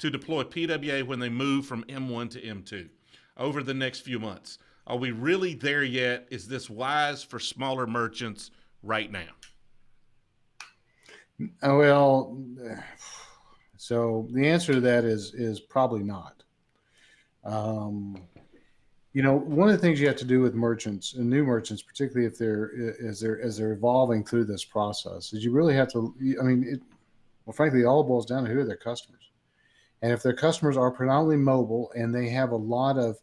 to deploy PWA when they move from M1 to M2 over the next few months. Are we really there yet? Is this wise for smaller merchants right now? Well, so the answer to that is probably not. One of the things you have to do with merchants and new merchants, particularly if they're evolving through this process, is you really have to. Frankly, it all boils down to who are their customers, and if their customers are predominantly mobile and they have a lot of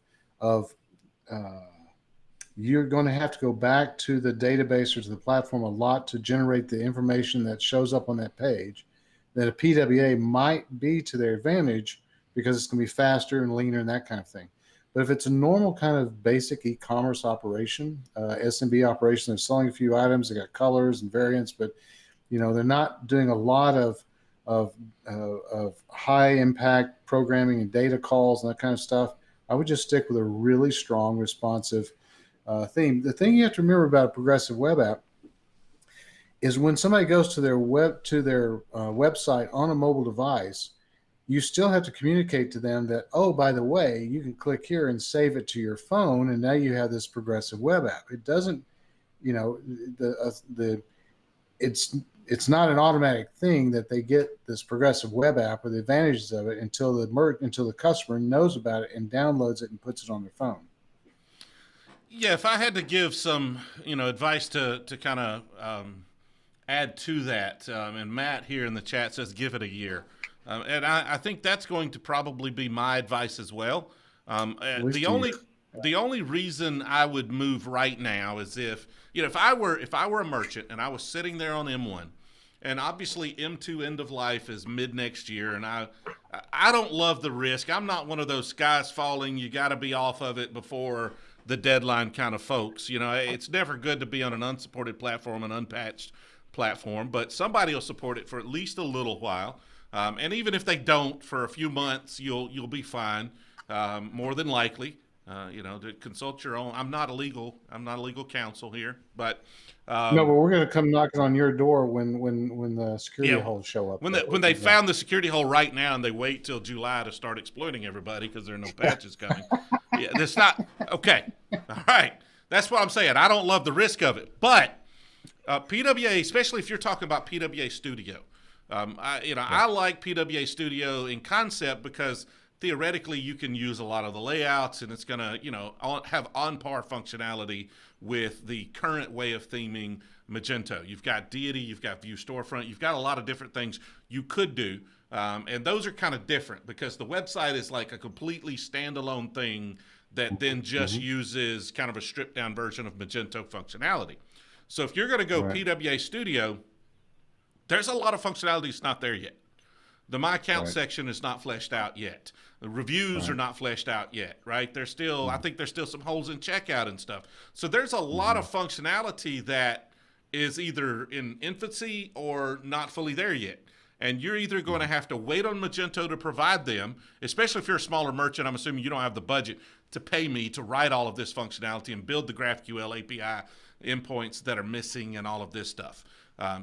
you're going to have to go back to the database or to the platform a lot to generate the information that shows up on that page, that a PWA might be to their advantage because it's going to be faster and leaner and that kind of thing. But if it's a normal kind of basic e-commerce operation, SMB operation, they're selling a few items, they got colors and variants, but they're not doing a lot of high impact programming and data calls and that kind of stuff. I would just stick with a really strong, responsive theme. The thing you have to remember about a progressive web app is when somebody goes to their website on a mobile device, you still have to communicate to them that, oh, by the way, you can click here and save it to your phone, and now you have this progressive web app. It doesn't, it's not an automatic thing that they get this progressive web app or the advantages of it until the customer knows about it and downloads it and puts it on their phone. Yeah, if I had to give some, advice to kind of add to that, and Matt here in the chat says give it a year. And I think that's going to probably be my advice as well. The only reason I would move right now is if I were a merchant and I was sitting there on M1, and obviously M2 end of life is mid next year, and I don't love the risk. I'm not one of those skies falling, you got to be off of it before the deadline kind of folks. It's never good to be on an unsupported platform, an unpatched platform, but somebody will support it for at least a little while. And even if they don't for a few months, you'll be fine. More than likely, to consult your own. I'm not a legal counsel here, but no, but we're going to come knocking on your door when the security holes show up. When they found the security hole right now, and they wait till July to start exploiting everybody because there are no patches coming. Yeah, that's not okay. All right, that's what I'm saying. I don't love the risk of it, but PWA, especially if you're talking about PWA Studio. I like PWA Studio in concept because theoretically you can use a lot of the layouts and it's going to, have on par functionality with the current way of theming Magento. You've got Deity, you've got View Storefront, you've got a lot of different things you could do. And those are kind of different because the website is like a completely standalone thing that then just uses kind of a stripped down version of Magento functionality. So if you're going to go PWA Studio, there's a lot of functionality that's not there yet. The My Account section is not fleshed out yet. The reviews are not fleshed out yet, right? There's still, I think there's still some holes in checkout and stuff. So there's a lot of functionality that is either in infancy or not fully there yet. And you're either going to have to wait on Magento to provide them, especially if you're a smaller merchant. I'm assuming you don't have the budget to pay me to write all of this functionality and build the GraphQL API endpoints that are missing and all of this stuff.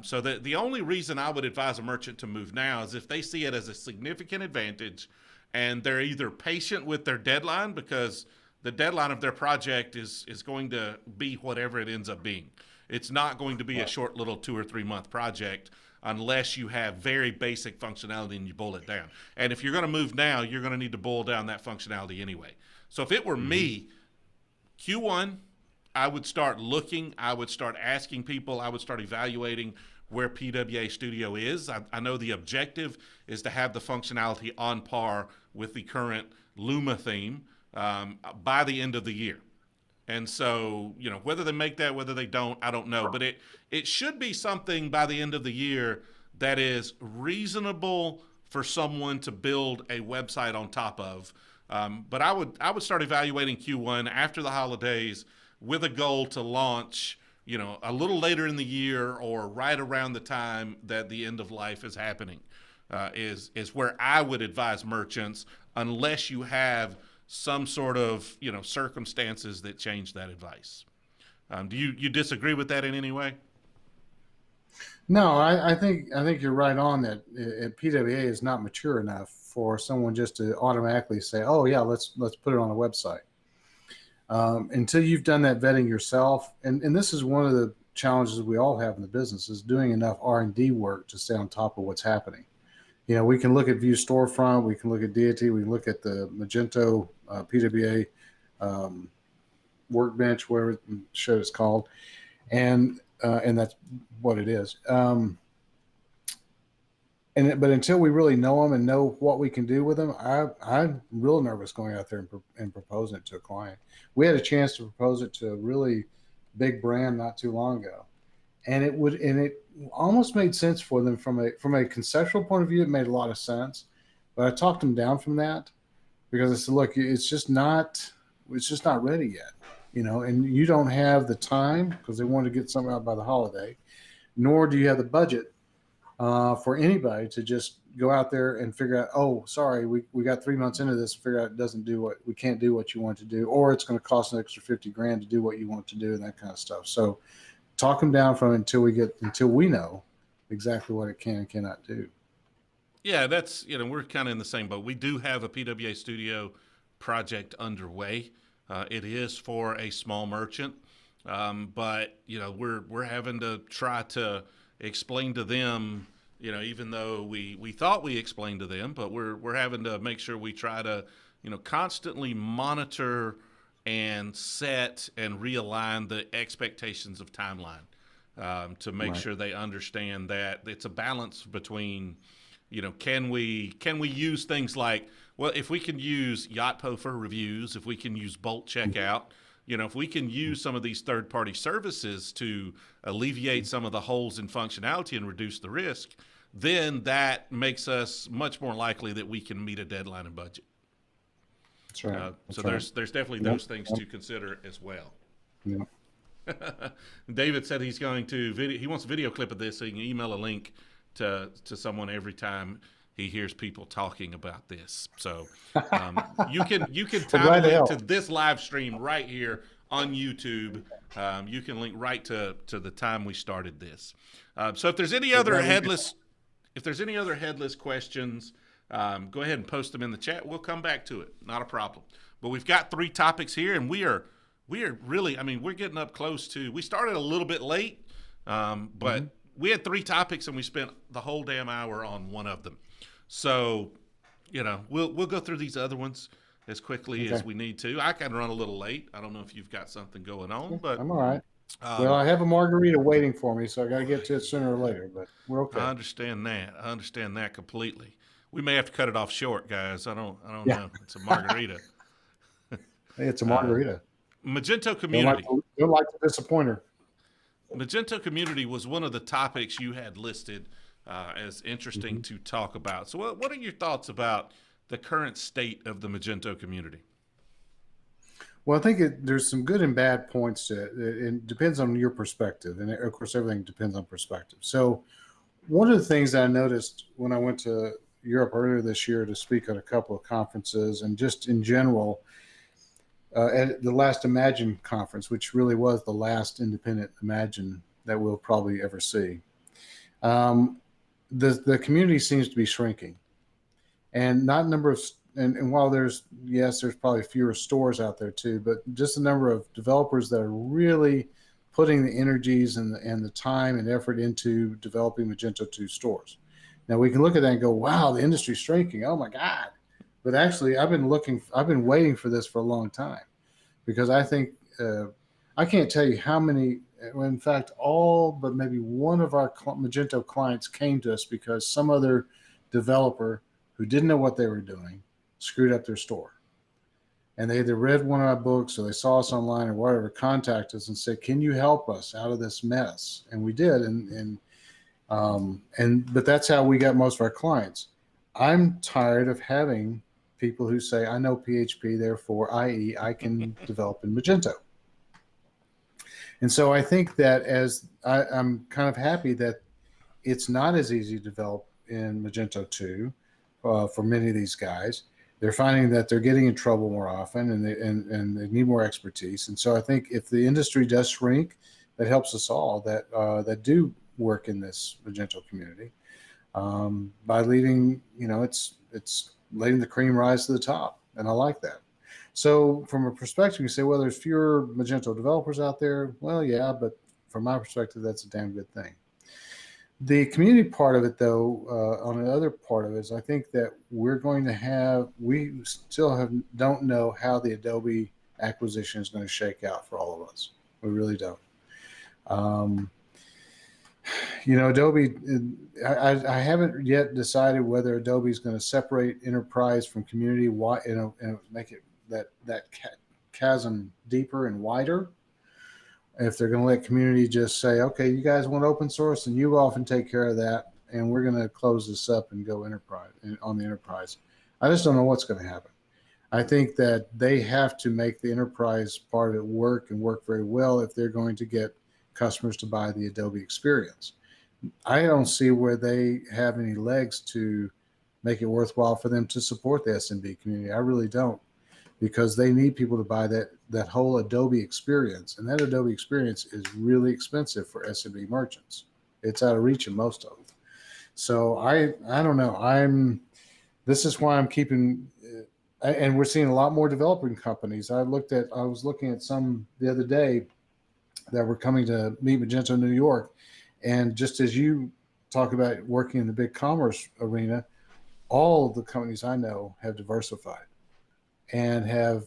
So the only reason I would advise a merchant to move now is if they see it as a significant advantage and they're either patient with their deadline, because the deadline of their project is going to be whatever it ends up being. It's not going to be a short little 2 or 3 month project unless you have very basic functionality and you boil it down. And if you're going to move now, you're going to need to boil down that functionality anyway. So if it were me, Q1, I would start looking, I would start asking people, I would start evaluating where PWA Studio is. I know the objective is to have the functionality on par with the current Luma theme by the end of the year. And so, you know, whether they make that, whether they don't, I don't know. But it should be something by the end of the year that is reasonable for someone to build a website on top of. But I would start evaluating Q1 after the holidays with a goal to launch, you know, a little later in the year or right around the time that the end of life is happening, is where I would advise merchants, unless you have some sort of, you know, circumstances that change that advice. Do you disagree with that in any way? No, I think you're right on that. PWA is not mature enough for someone just to automatically say, "Oh yeah, let's put it on a website." Until you've done that vetting yourself, and this is one of the challenges we all have in the business, is doing enough R&D work to stay on top of what's happening. You know, we can look at View Storefront, we can look at Deity, we can look at the Magento PWA Workbench, whatever the show is called, and that's what it is. But until we really know them and know what we can do with them, I'm real nervous going out there and proposing it to a client. We had a chance to propose it to a really big brand not too long ago, and it almost made sense for them from a conceptual point of view. It made a lot of sense, but I talked them down from that because I said, look, it's just not ready yet, you know, and you don't have the time because they wanted to get something out by the holiday, nor do you have the budget for anybody to just go out there and figure out, oh, sorry, we got 3 months into this and figure out we can't do what you want to do, or it's going to cost an extra $50,000 to do what you want to do, and that kind of stuff. So talk them down from it until we know exactly what it can and cannot do. Yeah, that's, you know, we're kind of in the same boat. We do have a PWA Studio project underway. It is for a small merchant, but, you know, we're having to try to explain to them, you know, even though we thought we explained to them, but we're having to make sure we try to, you know, constantly monitor and set and realign the expectations of timeline to make sure they understand that it's a balance between, you know, can we use things like, well, if we can use Yotpo for reviews, if we can use Bolt Checkout, you know, if we can use some of these third-party services to alleviate some of the holes in functionality and reduce the risk, then that makes us much more likely that we can meet a deadline and budget. That's right. So there's definitely those things to consider as well. Yeah. David said he wants a video clip of this so he can email a link to someone every time he hears people talking about this. So you can time link to this live stream right here on YouTube. You can link right to the time we started this. So if there's any other headless questions, go ahead and post them in the chat. We'll come back to it. Not a problem. But we've got 3 topics here, and we are really, I mean, we're getting up close to, we started a little bit late, but we had 3 topics and we spent the whole damn hour on one of them. So, you know, we'll go through these other ones as quickly as we need to. I can run a little late. I don't know if you've got something going on, but I'm all right. Well, I have a margarita waiting for me, so I got to get to it sooner or later, but we're okay. I understand that completely. We may have to cut it off short, guys. I don't know. It's a margarita. Hey, it's a margarita. Magento Community. Don't like to disappoint her. Magento Community was one of the topics you had listed as interesting to talk about. So what are your thoughts about the current state of the Magento community? Well, I think there's some good and bad points to it. It depends on your perspective. And of course, everything depends on perspective. So one of the things that I noticed when I went to Europe earlier this year to speak at a couple of conferences and just in general, at the last Imagine conference, which really was the last independent Imagine that we'll probably ever see. The community seems to be shrinking, and not number of and while there's probably fewer stores out there too, but just the number of developers that are really putting the energies and the time and effort into developing Magento 2 stores. Now we can look at that and go, wow, the industry's shrinking. Oh my God. But actually I've been waiting for this for a long time, because I think, I can't tell you how many, in fact, all but maybe one of our Magento clients came to us because some other developer who didn't know what they were doing screwed up their store. And they either read one of our books or they saw us online or whatever, contact us and said, can you help us out of this mess? And we did. But that's how we got most of our clients. I'm tired of having people who say, I know PHP, therefore, i.e., I can develop in Magento. And so I think that I'm kind of happy that it's not as easy to develop in Magento 2 for many of these guys. They're finding that they're getting in trouble more often, and they need more expertise. And so I think if the industry does shrink, that helps us all that do work in this Magento community, by leaving, it's letting the cream rise to the top. And I like that. So from a perspective, you say, well, there's fewer Magento developers out there. Well, yeah, but from my perspective, that's a damn good thing. The community part of it, though, on the other part of it, is I think that we still don't know how the Adobe acquisition is going to shake out for all of us. We really don't. Adobe, I haven't yet decided whether Adobe is going to separate enterprise from community, and make it that chasm deeper and wider. If they're going to let community just say, okay, you guys want open source and you go off and take care of that, and we're going to close this up and go enterprise on the enterprise. I just don't know what's going to happen. I think that they have to make the enterprise part of it work and work very well if they're going to get customers to buy the Adobe experience. I don't see where they have any legs to make it worthwhile for them to support the SMB community. I really don't, because they need people to buy that whole Adobe experience. And that Adobe experience is really expensive for SMB merchants. It's out of reach of most of them. So I don't know. This is why I'm keeping, and we're seeing a lot more developing companies. I was looking at some the other day that were coming to Meet Magento New York. And just as you talk about working in the BigCommerce arena, all of the companies I know have diversified and have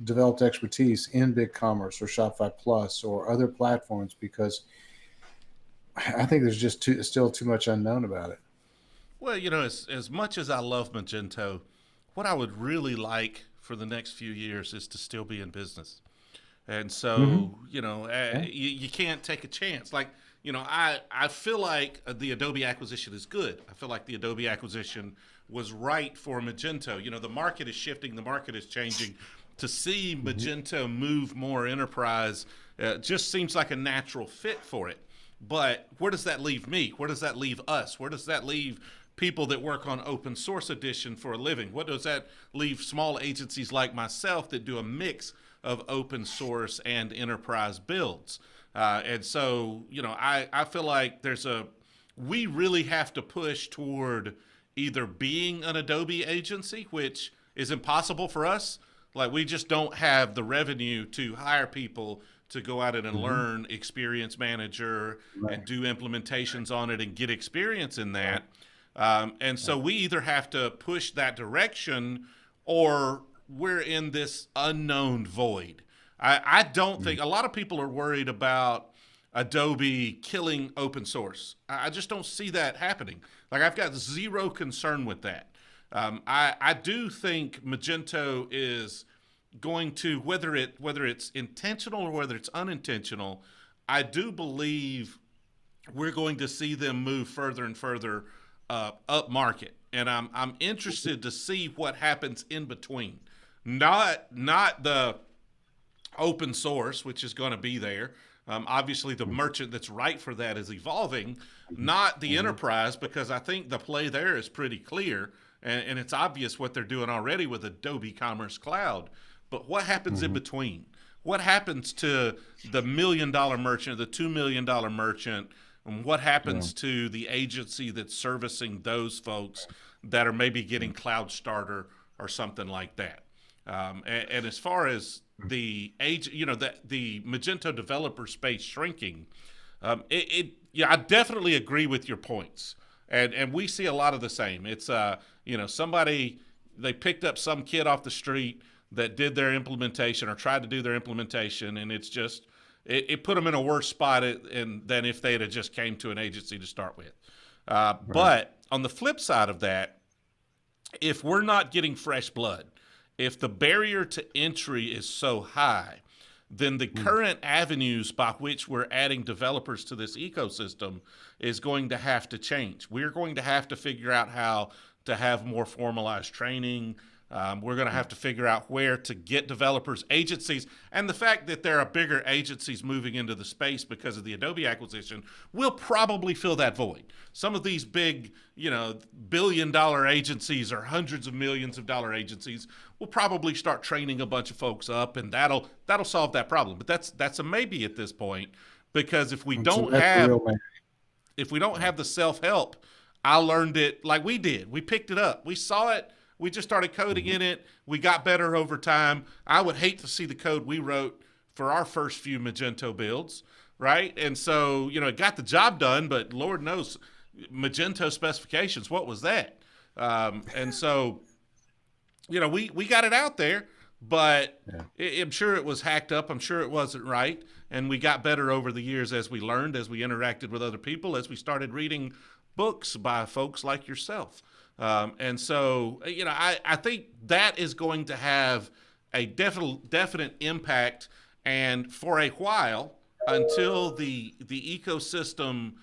developed expertise in BigCommerce or Shopify Plus or other platforms, because I think there's just still too much unknown about it. Well, as much as I love Magento, what I would really like for the next few years is to still be in business. And so, you can't take a chance. Like, I feel like the Adobe acquisition is good. I feel like the Adobe acquisition was right for Magento. The market is shifting. The market is changing. To see Magento move more enterprise just seems like a natural fit for it. But where does that leave me? Where does that leave us? Where does that leave people that work on open source edition for a living? What does that leave small agencies like myself that do a mix of open source and enterprise builds? And so, I feel like we really have to push toward either being an Adobe agency, which is impossible for us. Like, we just don't have the revenue to hire people to go out and learn Experience Manager and do implementations on it and get experience in that. And so we either have to push that direction, or we're in this unknown void. I don't think a lot of people are worried about Adobe killing open source. I just don't see that happening. Like, I've got zero concern with that. I do think Magento is going to, whether it's intentional or whether it's unintentional, I do believe we're going to see them move further and further up market. And I'm interested to see what happens in between. Not the open source, which is going to be there. Obviously, the merchant that's right for that is evolving, not the enterprise, because I think the play there is pretty clear, and it's obvious what they're doing already with Adobe Commerce Cloud. but what happens in between? What happens to the $1 million merchant, the $2 million merchant, and what happens to the agency that's servicing those folks that are maybe getting Cloud Starter or something like that? And as far as the the Magento developer space shrinking, I definitely agree with your points, and we see a lot of the same. It's somebody, they picked up some kid off the street that did their implementation or tried to do their implementation, and it's just it put them in a worse spot than if they had just came to an agency to start with. But on the flip side of that, if we're not getting fresh blood, if the barrier to entry is so high, then the current avenues by which we're adding developers to this ecosystem is going to have to change. We're going to have to figure out how to have more formalized training. We're going to have to figure out where to get developers, agencies, and the fact that there are bigger agencies moving into the space because of the Adobe acquisition will probably fill that void. Some of these big, billion-dollar agencies or hundreds of millions of dollar agencies will probably start training a bunch of folks up, and that'll solve that problem. But that's a maybe at this point, because if we don't have the self-help, I learned it like we did. We picked it up. We saw it. We just started coding in it. We got better over time. I would hate to see the code we wrote for our first few Magento builds, right? And so, it got the job done, but Lord knows, Magento specifications, what was that? And so, we got it out there, but I'm sure it was hacked up. I'm sure it wasn't right. And we got better over the years as we learned, as we interacted with other people, as we started reading books by folks like yourself. And so, I think that is going to have a definite impact. And for a while, until the ecosystem,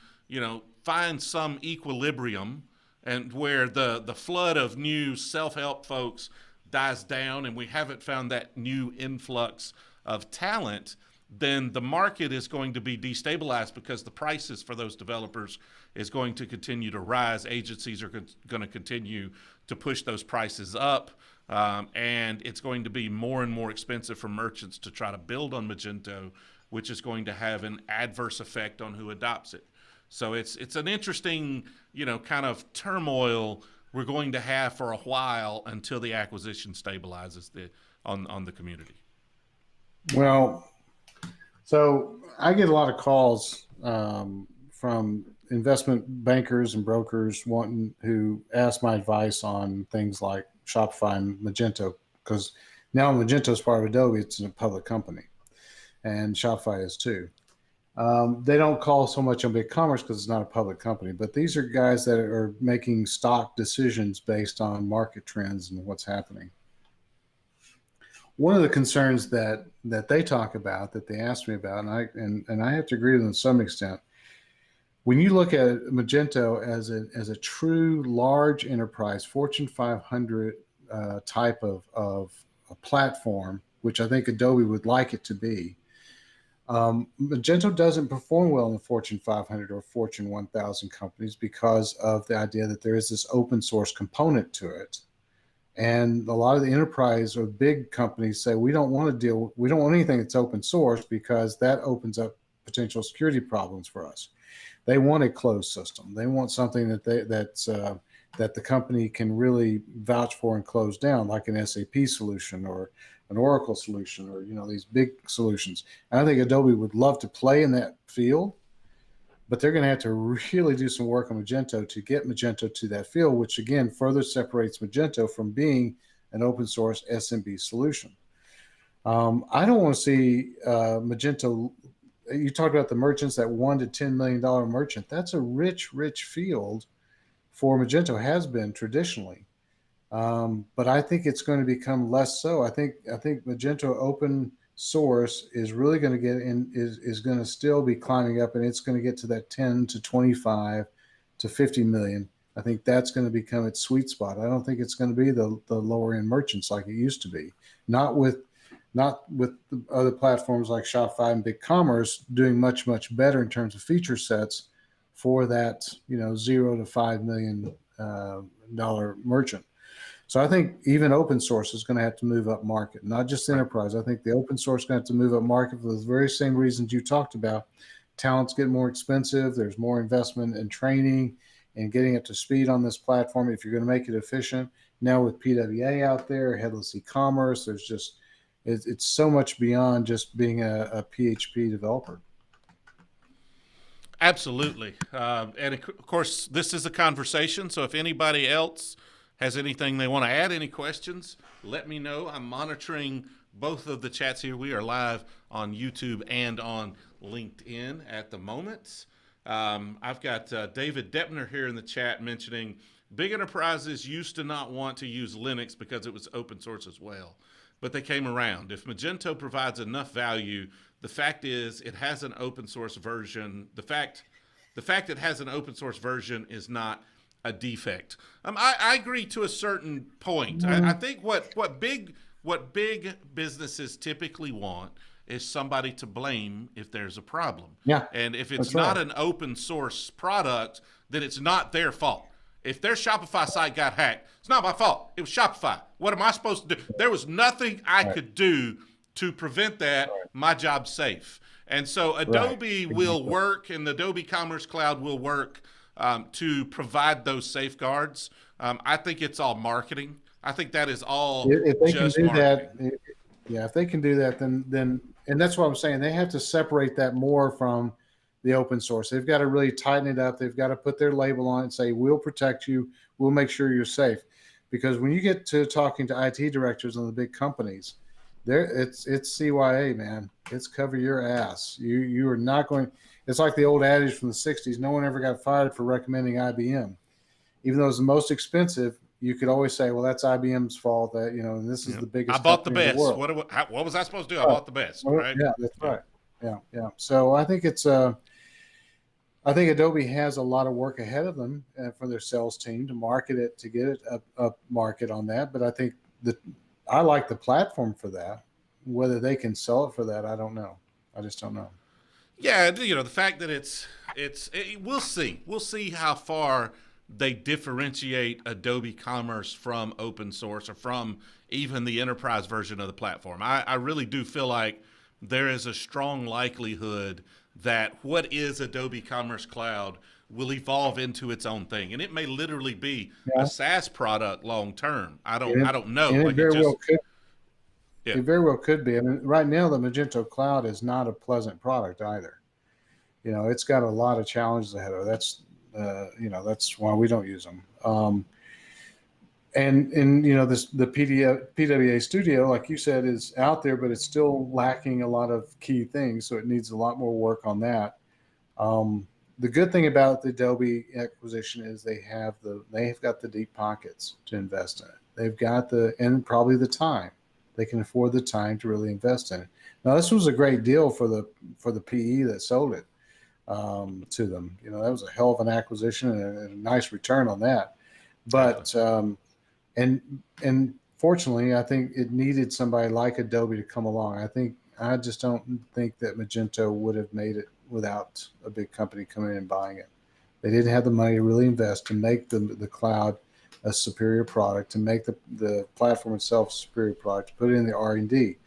finds some equilibrium, and where the flood of new self-help folks dies down and we haven't found that new influx of talent, then the market is going to be destabilized because the prices for those developers is going to continue to rise. Agencies are going to continue to push those prices up, and it's going to be more and more expensive for merchants to try to build on Magento, which is going to have an adverse effect on who adopts it. So it's an interesting, kind of turmoil we're going to have for a while until the acquisition stabilizes on the community. Well, so I get a lot of calls from investment bankers and brokers who ask my advice on things like Shopify and Magento, because now Magento is part of Adobe. It's a public company, and Shopify is too. They don't call so much on BigCommerce because it's not a public company, but these are guys that are making stock decisions based on market trends and what's happening. One of the concerns that they talk about, that they asked me about, and I have to agree with them to some extent, when you look at Magento as a true large enterprise, Fortune 500 type of a platform, which I think Adobe would like it to be, Magento doesn't perform well in the Fortune 500 or Fortune 1000 companies because of the idea that there is this open source component to it. And a lot of the enterprise or big companies say, we don't want anything that's open source because that opens up potential security problems for us. They want a closed system. They want something that the company can really vouch for and close down, like an SAP solution or an Oracle solution, or these big solutions. And I think Adobe would love to play in that field, but they're going to have to really do some work on Magento to get Magento to that field, which again further separates Magento from being an open source SMB solution. I don't want to see Magento. You talked about the merchants, that $1 to $10 million merchant. That's a rich field for Magento, has been traditionally. But I think it's going to become less so. I think Magento open source is really going to get in, is going to still be climbing up, and it's going to get to that 10 to 25 to 50 million. I think that's going to become its sweet spot. I don't think it's going to be the lower end merchants like it used to be. Not with the other platforms like Shopify and BigCommerce doing much better in terms of feature sets for that $0 to $5 million dollar merchant. So I think even open source is going to have to move up market, not just enterprise. I think the open source is going to have to move up market for the very same reasons you talked about. Talent's getting more expensive. There's more investment in training and getting up to speed on this platform if you're going to make it efficient. Now with PWA out there, headless e-commerce, there's just, it's so much beyond just being a PHP developer. Absolutely. And of course, this is a conversation. So if anybody else has anything they want to add, any questions, let me know. I'm monitoring both of the chats here. We are live on YouTube and on LinkedIn at the moment. I've got David Deppner here in the chat mentioning big enterprises used to not want to use Linux because it was open source as well, but they came around. If Magento provides enough value, the fact is it has an open source version. The fact it has an open source version is not a defect. I agree to a certain point. I think what big businesses typically want is somebody to blame if there's a problem. Yeah. And if it's not an open source product, then it's not their fault. If their Shopify site got hacked, it's not my fault. It was Shopify. What am I supposed to do? There was nothing I could do to prevent that. My job's safe. And so Adobe will work, and the Adobe Commerce Cloud will work to provide those safeguards. I think it's all marketing. I think that is all if they just can do marketing. that, if they can do that, then and that's what I'm saying. They have to separate that more from the open source. They've got to really tighten it up. They've got to put their label on it and say, we'll protect you. We'll make sure you're safe. Because when you get to talking to IT directors on the big companies, it's CYA, man. It's cover your ass. You are not going. It's like the old adage from the 60s. No one ever got fired for recommending IBM. Even though it's the most expensive, you could always say, well, that's IBM's fault. That, and this is the biggest. I bought the best. In the world. What was I supposed to do? I bought the best. Right? Yeah, that's right. Yeah. So I think it's I think Adobe has a lot of work ahead of them for their sales team to market it, to get it up market on that. But I think I like the platform for that. Whether they can sell it for that, I don't know. I just don't know. Yeah, the fact that we'll see. We'll see how far they differentiate Adobe Commerce from open source or from even the enterprise version of the platform. I really do feel like there is a strong likelihood that what is Adobe Commerce Cloud will evolve into its own thing, and it may literally be a SaaS product long term. I don't know. And it very well could be. I mean, right now the Magento Cloud is not a pleasant product either. It's got a lot of challenges ahead of it. That's why we don't use them. And the PWA Studio, like you said, is out there, but it's still lacking a lot of key things. So it needs a lot more work on that. The good thing about the Adobe acquisition is they've got the deep pockets to invest in it. They've got and probably the time. They can afford the time to really invest in it. Now, this was a great deal for the PE that sold it to them. That was a hell of an acquisition and a nice return on that. But and fortunately, I think it needed somebody like Adobe to come along. I just don't think that Magento would have made it without a big company coming in and buying it. They didn't have the money to really invest to make the cloud a superior product, to make the platform itself a superior product, to put it in the R&D.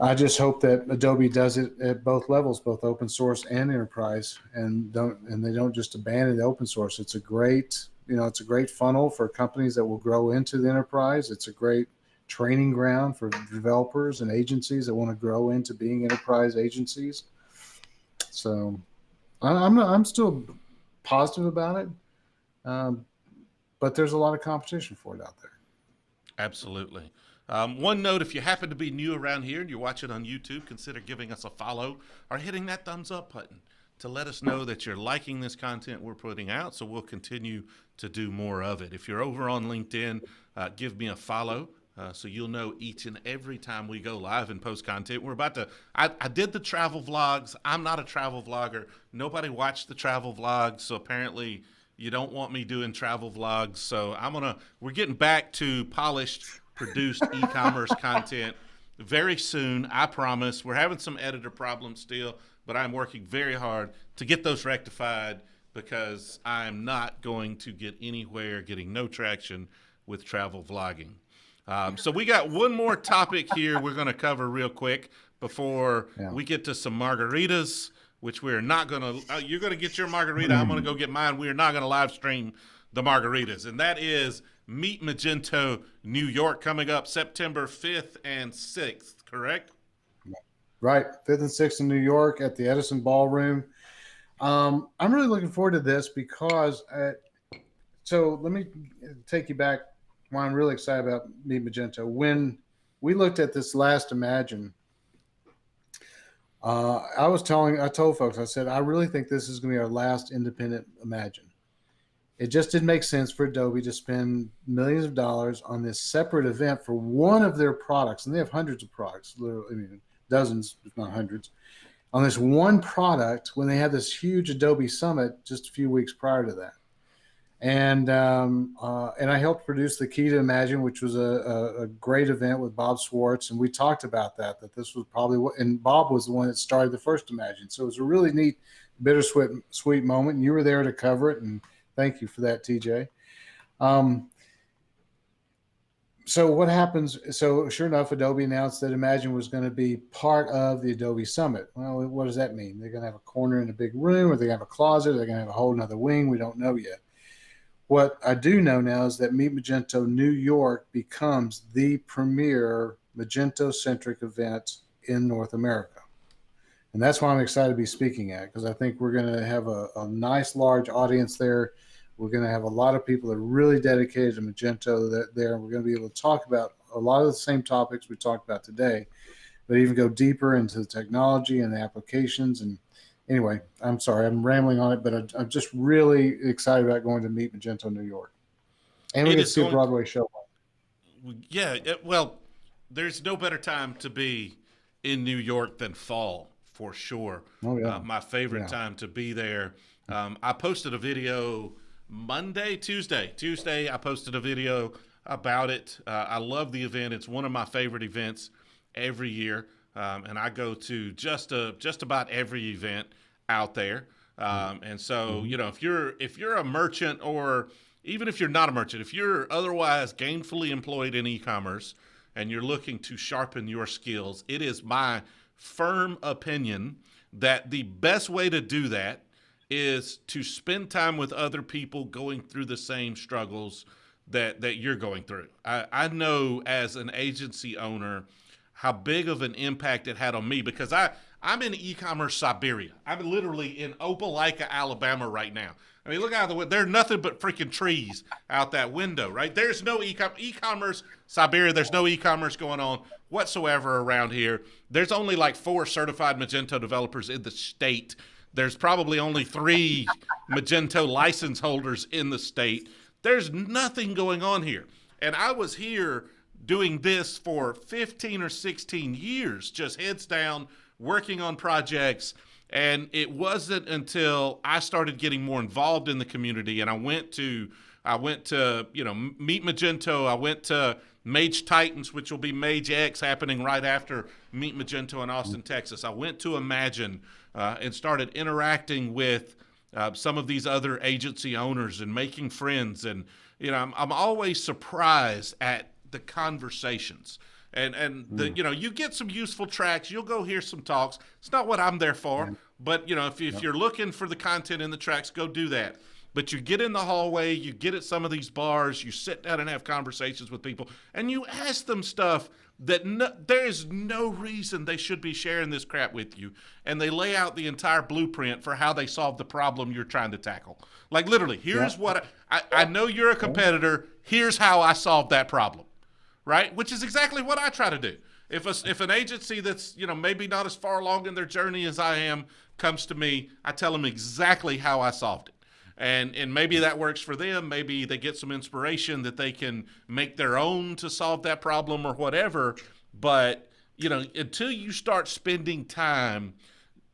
I just hope that Adobe does it at both levels, both open source and enterprise, and they don't just abandon the open source. It's a great funnel for companies that will grow into the enterprise. It's a great training ground for developers and agencies that want to grow into being enterprise agencies. So I'm still positive about it. But there's a lot of competition for it out there. Absolutely. One note, if you happen to be new around here and you're watching on YouTube, consider giving us a follow or hitting that thumbs up button to let us know that you're liking this content we're putting out, so we'll continue to do more of it. If you're over on LinkedIn, give me a follow so you'll know each and every time we go live and post content. We're about to, I did the travel vlogs. I'm not a travel vlogger. Nobody watched the travel vlogs, so apparently you don't want me doing travel vlogs. So we're getting back to polished, produced e-commerce content very soon. I promise. We're having some editor problems still, but I'm working very hard to get those rectified because I'm not going to get anywhere, getting no traction with travel vlogging. So we got one more topic here we're going to cover real quick before we get to some margaritas, which we're not going to, you're going to get your margarita. I'm going to go get mine. We're not going to live stream the margaritas. And that is Meet Magento New York coming up September 5th and 6th, correct? Right. 5th and 6th in New York at the Edison Ballroom. I'm really looking forward to this because, so let me take you back why I'm really excited about Meet Magento. When we looked at this last Imagine, I told folks, I said, I really think this is going to be our last independent Imagine. It just didn't make sense for Adobe to spend millions of dollars on this separate event for one of their products. And they have hundreds of products, literally, I mean, dozens, if not hundreds, on this one product when they had this huge Adobe Summit just a few weeks prior to that. And I helped produce the Key to Imagine, which was a great event with Bob Swartz. And we talked about that this was probably what, and Bob was the one that started the first Imagine. So it was a really neat, bittersweet moment. And you were there to cover it. And thank you for that, TJ. So what happens? So sure enough, Adobe announced that Imagine was going to be part of the Adobe Summit. Well, what does that mean? They're going to have a corner in a big room, or they're going to have a closet, or they're going to have a whole nother wing. We don't know yet. What I do know now is that Meet Magento New York becomes the premier Magento-centric event in North America. And that's why I'm excited to be speaking at, because I think we're going to have a nice, large audience there. We're going to have a lot of people that are really dedicated to Magento there. We're going to be able to talk about a lot of the same topics we talked about today, but even go deeper into the technology and the applications. And anyway, I'm sorry, I'm rambling on it, but I'm just really excited about going to Meet Magento New York. And we get to see a Broadway show. Yeah, well, there's no better time to be in New York than fall, for sure. Oh, yeah. My favorite time to be there. I posted a video Tuesday, I posted a video about it. I love the event. It's one of my favorite events every year. And I go to just about every event out there. And so, you know, if you're a merchant, or even if you're not a merchant, if you're otherwise gainfully employed in e-commerce and you're looking to sharpen your skills, it is my firm opinion that the best way to do that is to spend time with other people going through the same struggles that you're going through. I know as an agency owner how big of an impact it had on me, because I'm in e-commerce Siberia. I'm literally in Opelika, Alabama right now. I mean, look out the window. There's nothing but freaking trees out that window, right? There's no e-commerce Siberia. There's no e-commerce going on whatsoever around here. There's only like 4 certified Magento developers in the state. There's probably only 3 Magento license holders in the state. There's nothing going on here. And I was here doing this for 15 or 16 years, just heads down, working on projects. And it wasn't until I started getting more involved in the community, and I went to Meet Magento. I went to Mage Titans, which will be Mage X, happening right after Meet Magento in Austin, Texas. I went to Imagine and started interacting with some of these other agency owners and making friends. And you know, I'm always surprised at the conversations. And the you get some useful tracks. You'll go hear some talks. It's not what I'm there for, but if you're looking for the content in the tracks, go do that. But you get in the hallway, you get at some of these bars, you sit down and have conversations with people, and you ask them stuff that there is no reason they should be sharing this crap with you. And they lay out the entire blueprint for how they solve the problem you're trying to tackle. Like literally, here's what I know you're a competitor. Here's how I solved that problem. Right? Which is exactly what I try to do. If an agency that's, maybe not as far along in their journey as I am comes to me, I tell them exactly how I solved it. And maybe that works for them. Maybe they get some inspiration that they can make their own to solve that problem or whatever. But, until you start spending time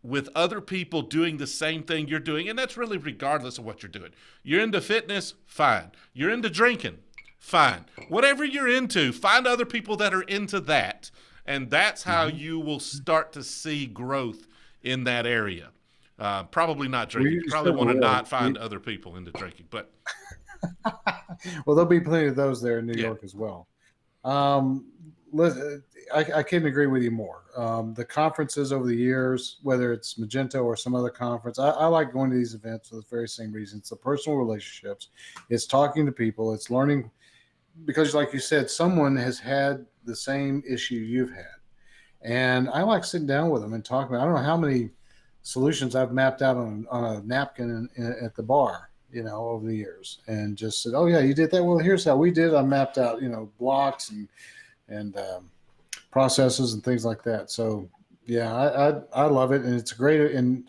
with other people doing the same thing you're doing, and that's really regardless of what you're doing. You're into fitness, fine. You're into drinking, fine. Whatever you're into, find other people that are into that. And that's how you will start to see growth in that area. Probably not drinking. You probably want to not find other people into drinking. But Well, there'll be plenty of those there in New Yeah. York as well. Um, I couldn't agree with you more. The conferences over the years, whether it's Magento or some other conference, I like going to these events for the very same reason. It's the personal relationships. It's talking to people. It's learning because, like you said, someone has had the same issue you've had. And I like sitting down with them and talking about, I don't know how many solutions I've mapped out on a napkin at the bar, over the years, and just said, oh yeah, you did that. Well, here's how we did it. I mapped out, blocks and processes and things like that. So yeah, I love it. And it's great. And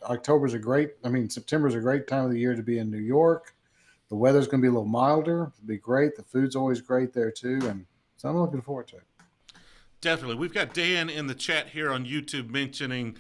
September's a great time of the year to be in New York. The weather's going to be a little milder. It'll be great. The food's always great there too. And so I'm looking forward to it. Definitely. We've got Dan in the chat here on YouTube mentioning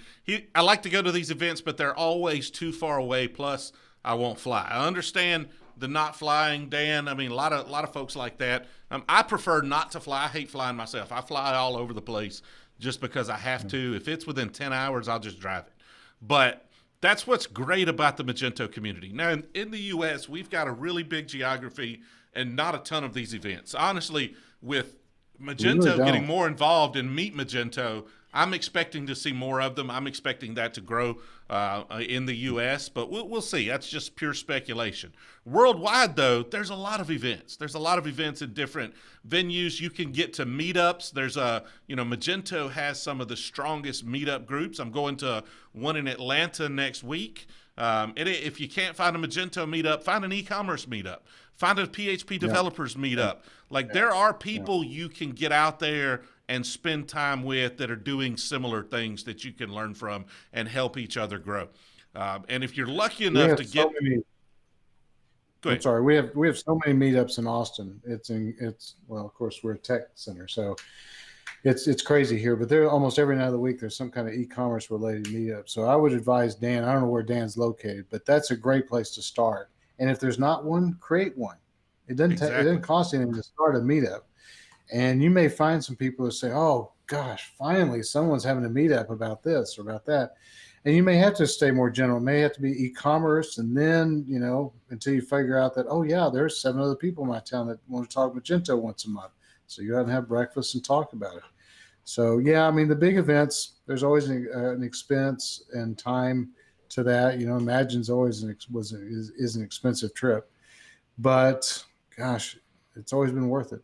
I like to go to these events, but they're always too far away. Plus, I won't fly. I understand the not flying, Dan. I mean, a lot of folks like that. I prefer not to fly. I hate flying myself. I fly all over the place just because I have to. If it's within 10 hours, I'll just drive it. But that's what's great about the Magento community. Now, in the U.S., we've got a really big geography and not a ton of these events. Honestly, with Magento getting more involved in Meet Magento, I'm expecting to see more of them. I'm expecting that to grow in the U.S., but we'll see. That's just pure speculation. Worldwide, though, there's a lot of events. There's a lot of events in different venues. You can get to meetups. There's Magento has some of the strongest meetup groups. I'm going to one in Atlanta next week. If you can't find a Magento meetup, find an eCommerce meetup. Find a PHP developers meetup. Like there are people you can get out there and spend time with that are doing similar things that you can learn from and help each other grow. And if you're lucky enough to get, go ahead. I'm sorry, we have so many meetups in Austin. Well, of course we're a tech center, so it's crazy here. But there almost every night of the week there's some kind of e-commerce related meetup. So I would advise Dan. I don't know where Dan's located, but that's a great place to start. And if there's not one, create one. It doesn't cost anything to start a meetup. And you may find some people who say, oh gosh, finally someone's having a meetup about this or about that. And you may have to stay more general. It may have to be e-commerce. And then, until you figure out that, oh yeah, there's 7 other people in my town that want to talk Magento once a month. So you got to have breakfast and talk about it. So yeah, the big events, there's always an expense and time to that. Imagine's always is an expensive trip, but gosh, it's always been worth it.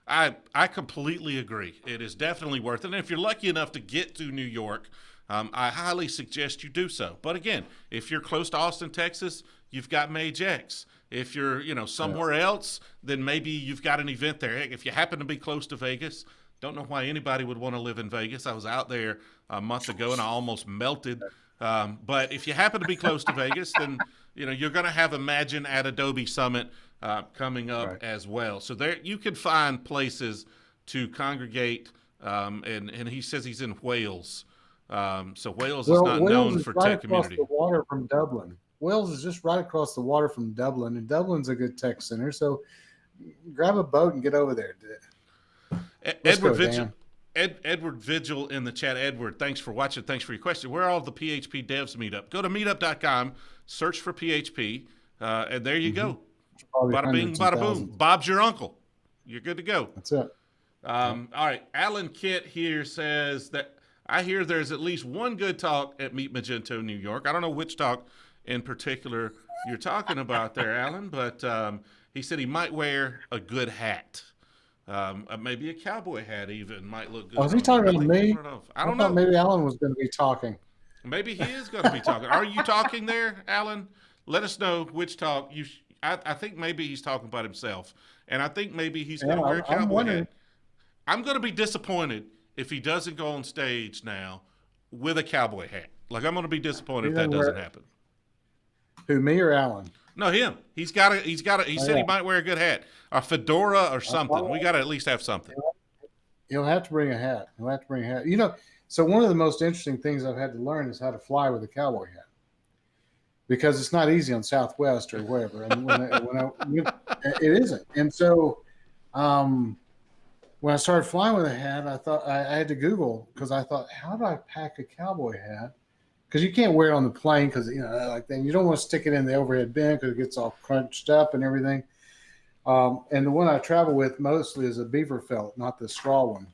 I completely agree. It is definitely worth it. And if you're lucky enough to get to New York, I highly suggest you do so. But again, if you're close to Austin, Texas, you've got MageX. If you're, somewhere else, then maybe you've got an event there. Heck, if you happen to be close to Vegas, don't know why anybody would want to live in Vegas. I was out there a month ago and I almost melted. But if you happen to be close to Vegas, then you're going to have Imagine at Adobe Summit coming up as well. So there you can find places to congregate. And he says he's in Wales. So Wales is not known for tech community. Wales is right across the water from Dublin. Wales is just right across the water from Dublin, and Dublin's a good tech center. So grab a boat and get over there. Edward Vigil in the chat. Edward, thanks for watching. Thanks for your question. Where are all the PHP devs meetup? Go to meetup.com, search for PHP, and there you go. Bada bing, bada boom. Bob's your uncle. You're good to go. That's it. All right. Alan Kitt here says that I hear there's at least one good talk at Meet Magento New York. I don't know which talk in particular you're talking about there, Alan, but he said he might wear a good hat. Maybe a cowboy hat even might look good. Was he talking to me? I don't know. Maybe Alan was going to be talking. Maybe he is going to be talking. Are you talking there, Alan? Let us know which talk you. I think maybe he's talking about himself, and I think maybe he's going to wear a cowboy hat. I'm going to be disappointed if he doesn't go on stage now with a cowboy hat. Like I'm going to be disappointed if that doesn't happen. Who, me or Alan? No, him. He said he might wear a good hat, a fedora or something. We got to at least have something. He'll have to bring a hat. So one of the most interesting things I've had to learn is how to fly with a cowboy hat, because it's not easy on Southwest or wherever. And it isn't. And so when I started flying with a hat, I thought I had to Google, because I thought, how do I pack a cowboy hat? Because you can't wear it on the plane, because then you don't want to stick it in the overhead bin because it gets all crunched up and everything. And the one I travel with mostly is a beaver felt, not the straw one.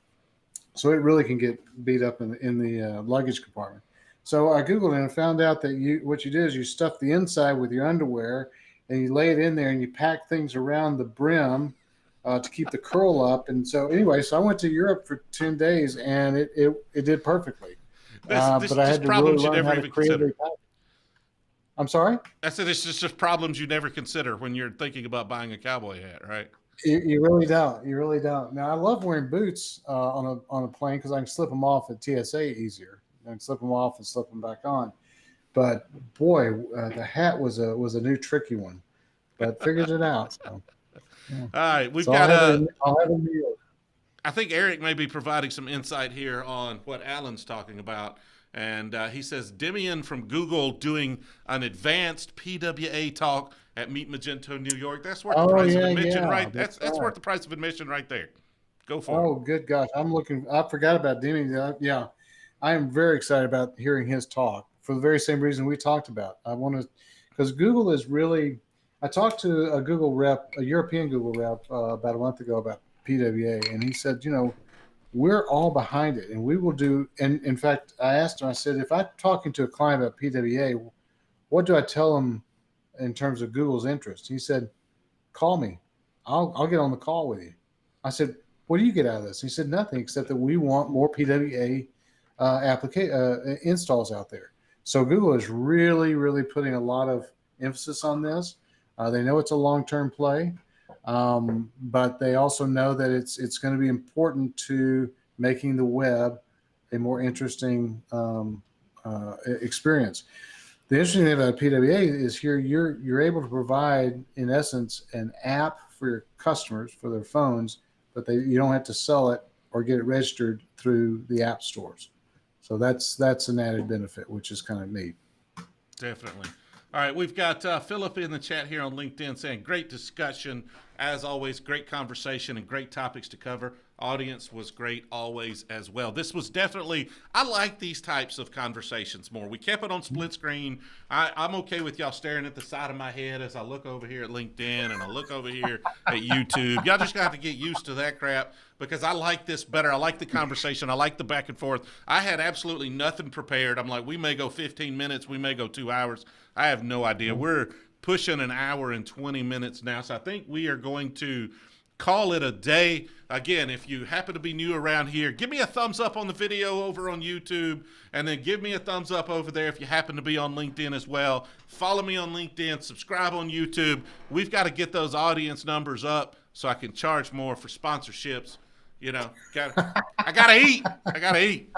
So it really can get beat up in the luggage compartment. So I Googled it and found out that what you do is you stuff the inside with your underwear and you lay it in there and you pack things around the brim to keep the curl up. And so anyway, so I went to Europe for 10 days and it did perfectly. But I had to really learn how to create a pack. I'm sorry? I said it's just problems you never consider when you're thinking about buying a cowboy hat, right? You really don't. You really don't. Now I love wearing boots on a plane because I can slip them off at TSA easier. I can slip them off and slip them back on. But boy, the hat was a new tricky one, but figured it out. So, yeah. All right, we've so got. I'll have a meal. I think Eric may be providing some insight here on what Alan's talking about. And he says, Demian from Google doing an advanced PWA talk at Meet Magento New York. That's worth the price of admission, right? That's worth the price of admission right there. Go for it. Oh, good gosh. I forgot about Demian. Yeah. I am very excited about hearing his talk for the very same reason we talked about. Because Google is really, I talked to a European Google rep about a month ago about PWA, and he said, we're all behind it and we will do. And in fact, I asked him, I said, if I'm talking to a client about PWA, what do I tell them in terms of Google's interest? He said, call me. I'll get on the call with you. I said, what do you get out of this? He said, nothing except that we want more PWA installs out there. So Google is really, really putting a lot of emphasis on this. They know it's a long-term play. But they also know that it's going to be important to making the web a more interesting experience. The interesting thing about PWA is here you're able to provide, in essence, an app for your customers for their phones, but you don't have to sell it or get it registered through the app stores. So that's an added benefit, which is kind of neat. Definitely. All right, we've got Philip in the chat here on LinkedIn saying, great discussion. As always, great conversation and great topics to cover. Audience was great always as well. This was definitely, I like these types of conversations more. We kept it on split screen. I'm okay with y'all staring at the side of my head as I look over here at LinkedIn and I look over here at YouTube. Y'all just got to get used to that crap because I like this better. I like the conversation. I like the back and forth. I had absolutely nothing prepared. I'm like, we may go 15 minutes. We may go 2 hours. I have no idea. We're pushing an hour and 20 minutes now. So I think we are going to call it a day. Again, if you happen to be new around here, give me a thumbs up on the video over on YouTube, and then give me a thumbs up over there if you happen to be on LinkedIn as well. Follow me on LinkedIn, subscribe on YouTube. We've got to get those audience numbers up so I can charge more for sponsorships. I gotta eat. I gotta eat.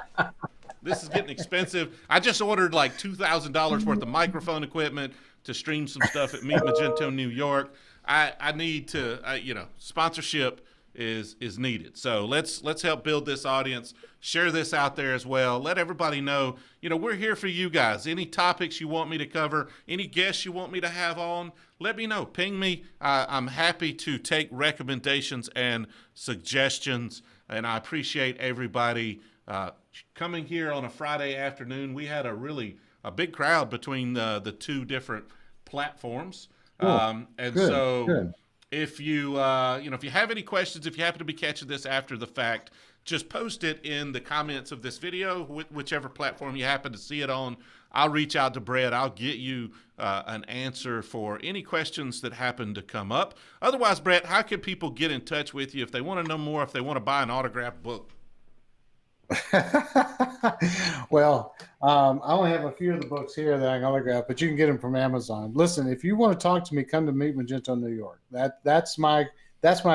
This is getting expensive. I just ordered like $2,000 worth of microphone equipment to stream some stuff at Meet Magento New York. I need to, sponsorship is needed. So let's help build this audience. Share this out there as well. Let everybody know, we're here for you guys. Any topics you want me to cover, any guests you want me to have on, let me know. Ping me. I'm happy to take recommendations and suggestions, and I appreciate everybody coming here on a Friday afternoon. We had a big crowd between the two different platforms. Cool. Good. If you if you have any questions, if you happen to be catching this after the fact, just post it in the comments of this video, whichever platform you happen to see it on. I'll reach out to Bret. I'll get you an answer for any questions that happen to come up. Otherwise, Bret, how can people get in touch with you if they want to know more, if they want to buy an autographed book? Well, I only have a few of the books here that I can autograph, but you can get them from Amazon. Listen, if you want to talk to me, come to Meet Magento New York. That's my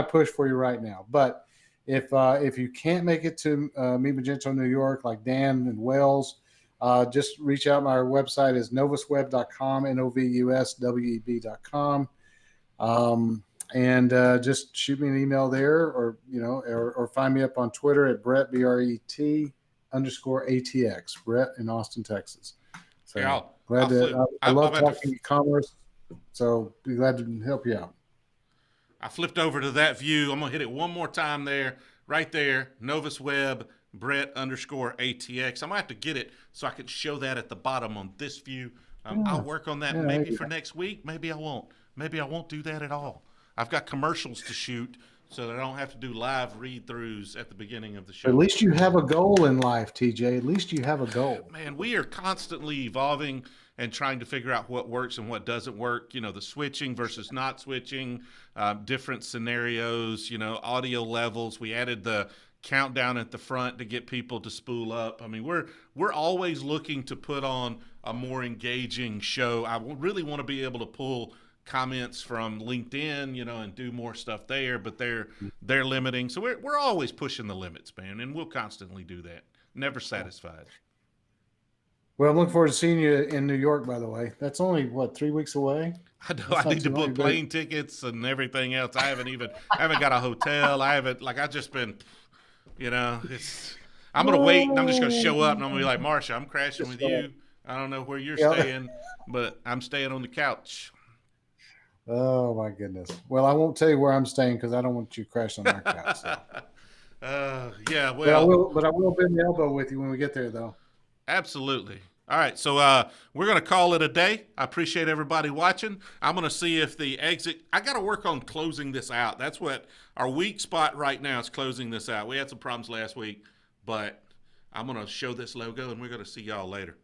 push for you right now. But if you can't make it to Meet Magento New York, like Dan and Wells, just reach out. My website is novusweb.com, novusweb.com. And just shoot me an email there, or find me up on Twitter at Bret, BRET_ATX, Bret in Austin, Texas. So I love talking e-commerce, so be glad to help you out. I flipped over to that view. I'm gonna hit it one more time there, right there, Novusweb, Bret_ATX. I'm gonna have to get it so I can show that at the bottom on this view. I'll work on that maybe for next week. Maybe I won't. Maybe I won't do that at all. I've got commercials to shoot so that I don't have to do live read-throughs at the beginning of the show. At least you have a goal in life, TJ. At least you have a goal. Man, we are constantly evolving and trying to figure out what works and what doesn't work. You know, the switching versus not switching, different scenarios, you know, audio levels. We added the countdown at the front to get people to spool up. I mean, we're always looking to put on a more engaging show. I really want to be able to pull comments from LinkedIn, you know, and do more stuff there, but they're limiting. So we're always pushing the limits, man, and we'll constantly do that. Never satisfied. Well, I'm looking forward to seeing you in New York, by the way. That's only, what, 3 weeks away? I know. I need to book plane tickets and everything else. I haven't got a hotel. I've just been, you know, I'm going to wait and I'm just going to show up and I'm going to be like, Marsha, I'm crashing with you. I don't know where you're staying, but I'm staying on the couch. Oh, my goodness. Well, I won't tell you where I'm staying because I don't want you crashing on my couch. So. Yeah, well. But I will bend the elbow with you when we get there, though. Absolutely. All right, so we're going to call it a day. I appreciate everybody watching. I'm going to see if the exit – I got to work on closing this out. That's what our weak spot right now is, closing this out. We had some problems last week, but I'm going to show this logo, and we're going to see y'all later.